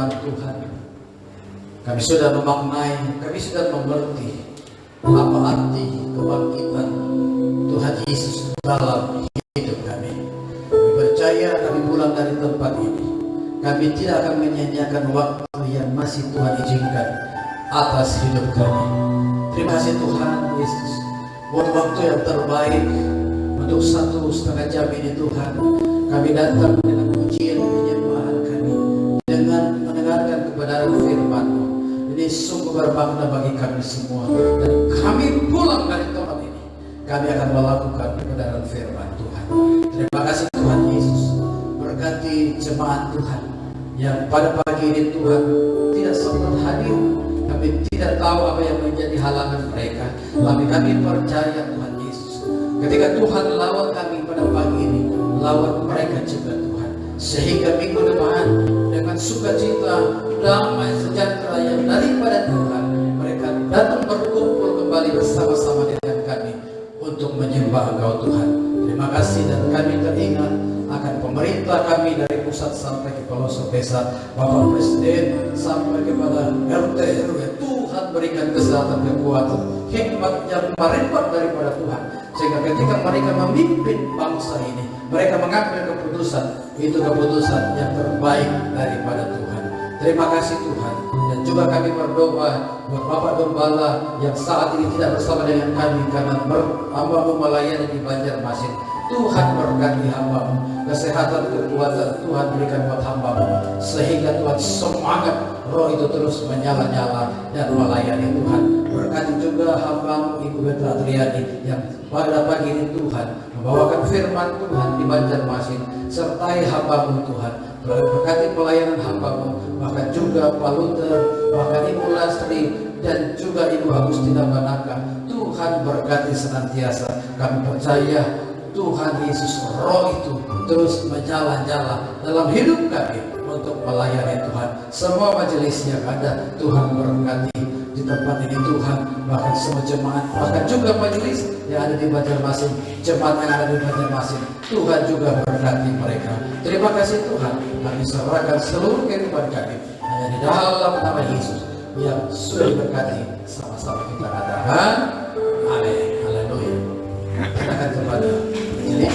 firman Tuhan, kami sudah memaknai, kami sudah mengerti apa arti kebangkitan Tuhan Yesus dalam hidup kami. Kami percaya kami pulang dari tempat ini, kami tidak akan menyanyiakan waktu yang masih Tuhan izinkan atas hidup kami. Terima kasih Tuhan Yesus buat waktu yang terbaik untuk 1,5 jam ini Tuhan. Kami datang dengan pujian penyembahan kami, dengan mendengarkan kebenaran firman-Mu. Ini sungguh bermakna bagi kami semua. Dan kami pulang dari tempat ini, kami akan melakukan kebenaran firman Tuhan. Terima kasih Tuhan Yesus. Berkati jemaat Tuhan yang pada pagi ini Tuhan tidak sempat hadir. Kami tidak tahu apa yang menjadi halangan mereka, tapi kami percaya Tuhan Yesus, ketika Tuhan lawan kami pada pagi ini, lawan mereka juga Tuhan, sehingga minggu depan dengan sukacita, damai, sejahtera yang daripada Tuhan, mereka datang berkumpul kembali bersama-sama dengan kami untuk menyembah Engkau Tuhan. Terima kasih, dan kami teringat akan pemerintah kami dari pusat sampai ke pelosok desa, Bapak Presiden sampai kepada RT RW. Tuhan berikan kesehatan, kekuatan, hikmat yang melimpah daripada Tuhan, sehingga ketika mereka memimpin bangsa ini, mereka mengambil keputusan, itu keputusan yang terbaik daripada Tuhan. Terima kasih Tuhan. Dan juga kami berdoa buat Bapak Gembala yang saat ini tidak bersama dengan kami karena hamba-Mu melayani di Banjarmasin. Tuhan berkati hamba-Mu, kesehatan, kekuatan Tuhan berikan buat hamba-Mu, sehingga Tuhan semangat roh itu terus menyala-nyala dan melayani Tuhan. Berkati juga hamba-Mu Ibu Betra Triani yang pada pagi ini Tuhan membawakan firman Tuhan di Banjarmasin. Sertai hamba-Mu Tuhan, berkati pelayanan hamba-Mu, bahkan juga Pak Luther, bahkan Ibu Lastri, dan juga Ibu Agustina Banaka. Tuhan berkati senantiasa. Kami percaya Tuhan Yesus, roh itu terus menjalan-jalan dalam hidup kami untuk melayani Tuhan. Semua majelis yang ada, Tuhan berkati di tempat ini Tuhan, bahkan semua jemaat, bahkan juga majelis yang ada di Banjarmasin, jemaat yang ada di Banjarmasin, Tuhan juga berkati mereka. Terima kasih Tuhan, kami serahkan seluruh kehidupan kami hanya di dalam nama Yesus yang sudah berkati. Sama-sama kita katakan amin. Haleluya. Silakan kepada majelis.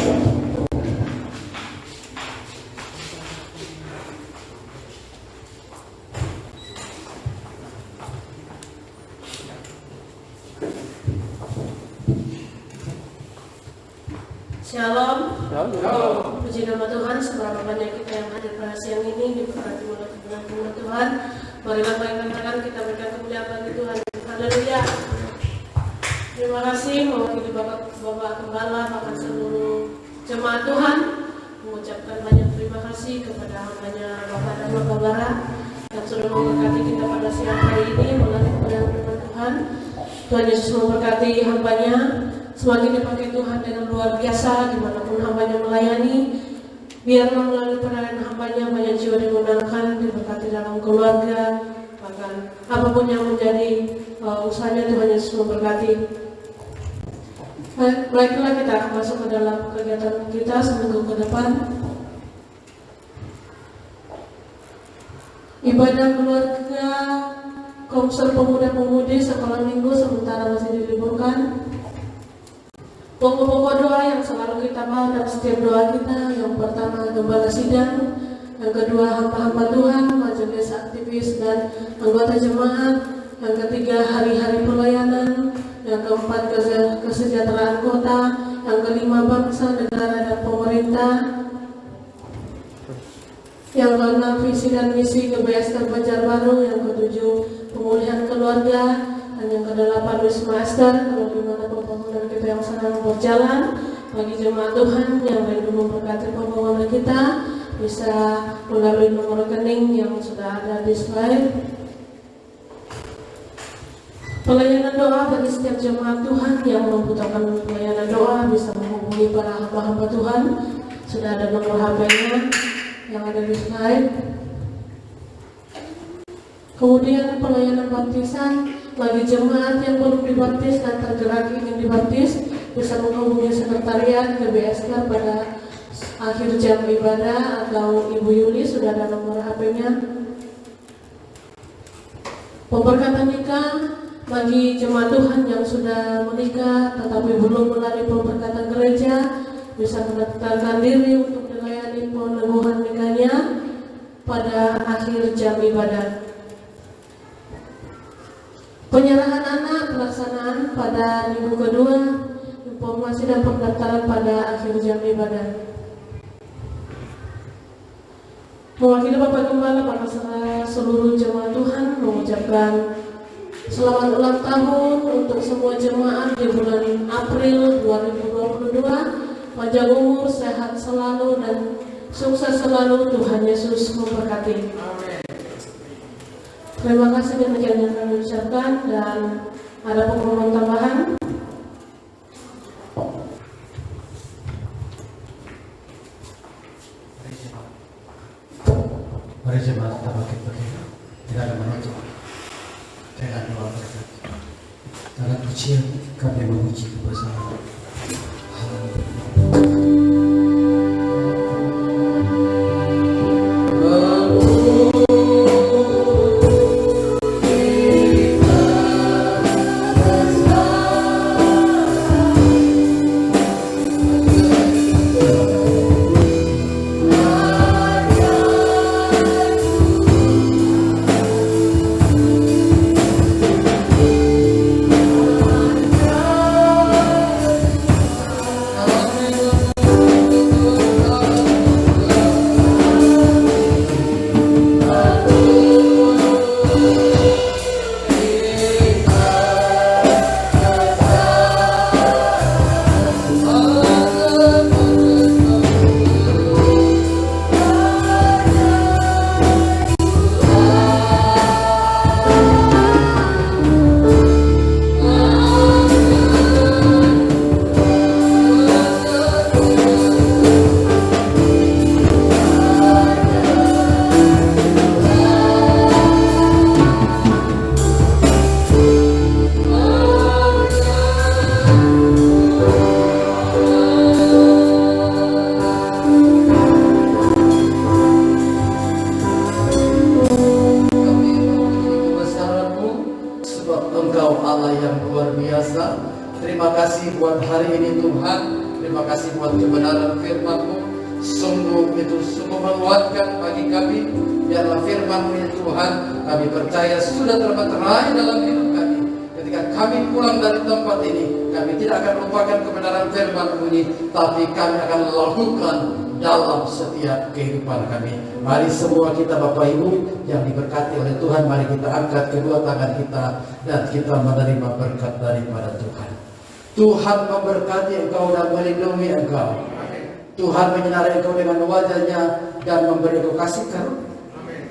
Shalom. Puji nama Tuhan, seberapa banyak kita yang hadir pada siang ini diberkati oleh kebenaran Tuhan. Marilah baik-baik kita berikan kemuliaan bagi Tuhan. Haleluya. Terima kasih mewakili Bapak Gembala, bahkan seluruh jemaat Tuhan, mengucapkan banyak terima kasih kepada hambanya Bapak dan Bapak Bara yang sudah memberkati kita pada siang hari ini melalui kebenaran firman Tuhan. Tuhan Yesus memberkati hambanya, semakin dipakai Tuhan dengan luar biasa dimanapun hambanya melayani. Biarlah melalui peranan hambanya banyak jiwa dimenangkan, diberkati dalam keluarga, bahkan apapun yang menjadi usahanya Tuhan Yesus memberkati. Baiklah, kita akan masuk ke dalam kegiatan kita seminggu ke depan. Ibadah keluarga Komsel Pemuda-Pemudi sekolah minggu sementara masih diliburkan. Pokok-pokok doa yang selalu kita mau dalam setiap doa kita, yang pertama gembala sidang, yang kedua hamba-hamba Tuhan, majelis aktivis dan anggota jemaat, yang ketiga hari-hari pelayanan, yang keempat kesejahteraan kota, yang kelima bangsa, negara dan pemerintah, yang keenam visi dan misi GBSK Banjarbaru, yang ketujuh pemulihan keluarga, dan yang kedelapan Wisma Ester. Kalau dimana pembangunan kita yang sedang berjalan, bagi jemaat Tuhan yang rindu memberkati pembangunan kita, bisa melalui nomor rekening yang sudah ada di slide. Pelayanan doa bagi setiap jemaat Tuhan yang membutuhkan pelayanan doa bisa menghubungi para hamba-hamba Tuhan. Sudah ada nomor HP-nya yang ada di slide. Kemudian pelayanan baptisan bagi jemaat yang belum dibaptis dan tergerak ingin dibaptis bisa menghubungi sekretariat GBSK pada akhir jam ibadah atau Ibu Yuli, sudah ada nomor HP-nya. Pemberkatan nikah bagi jemaat Tuhan yang sudah menikah tetapi belum melalui pemberkatan gereja bisa mendaftarkan diri untuk dilayani peneguhan nikahnya pada akhir jam ibadah. Penyerahan anak pelaksanaan pada minggu kedua, informasi dan pendaftaran pada akhir jam ibadah. Mewakili Bapak Gembala, Bapak seluruh jemaat Tuhan mengucapkan selamat ulang tahun untuk semua jemaat di bulan April 2022. Panjang umur, sehat selalu dan sukses selalu. Tuhan Yesus memberkati. Terima kasih demikian yang kami ucapkan, dan ada pengumuman tambahan. Mari jemaat kita bangkit-bangkit, tidak ada menutup dengan doa berkat. Dalam pujian kami memuji kebesaran. Terima kasih buat hari ini Tuhan. Terima kasih buat kebenaran firman-Mu. Sungguh menguatkan bagi kami. Biarlah firman-Mu ya Tuhan, kami percaya sudah termeterai dalam hidup kami. Ketika kami pulang dari tempat ini, kami tidak akan lupakan kebenaran firman-Mu ini, tapi kami akan lakukan dalam setiap kehidupan kami. Mari semua kita Bapak Ibu yang diberkati oleh Tuhan, mari kita angkat kedua tangan kita dan kita menerima berkat daripada Tuhan. Tuhan memberkati engkau dan melindungi engkau. Tuhan menyinari engkau dengan wajahnya dan memberi engkau kasih karunia.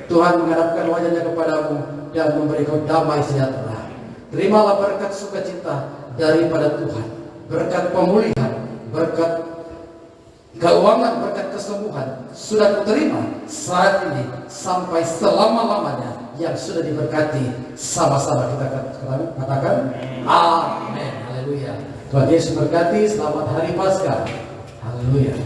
Tuhan menghadapkan wajahnya kepadamu dan memberi engkau damai sejahtera. Terimalah berkat sukacita daripada Tuhan, berkat pemulihan, berkat keuangan, berkat kesembuhan sudah kuterima saat ini sampai selama-lamanya yang sudah diberkati. Sama-sama kita katakan amin. Haleluya. Tuhan Yesus berkati. Selamat hari Paskah. Haleluya.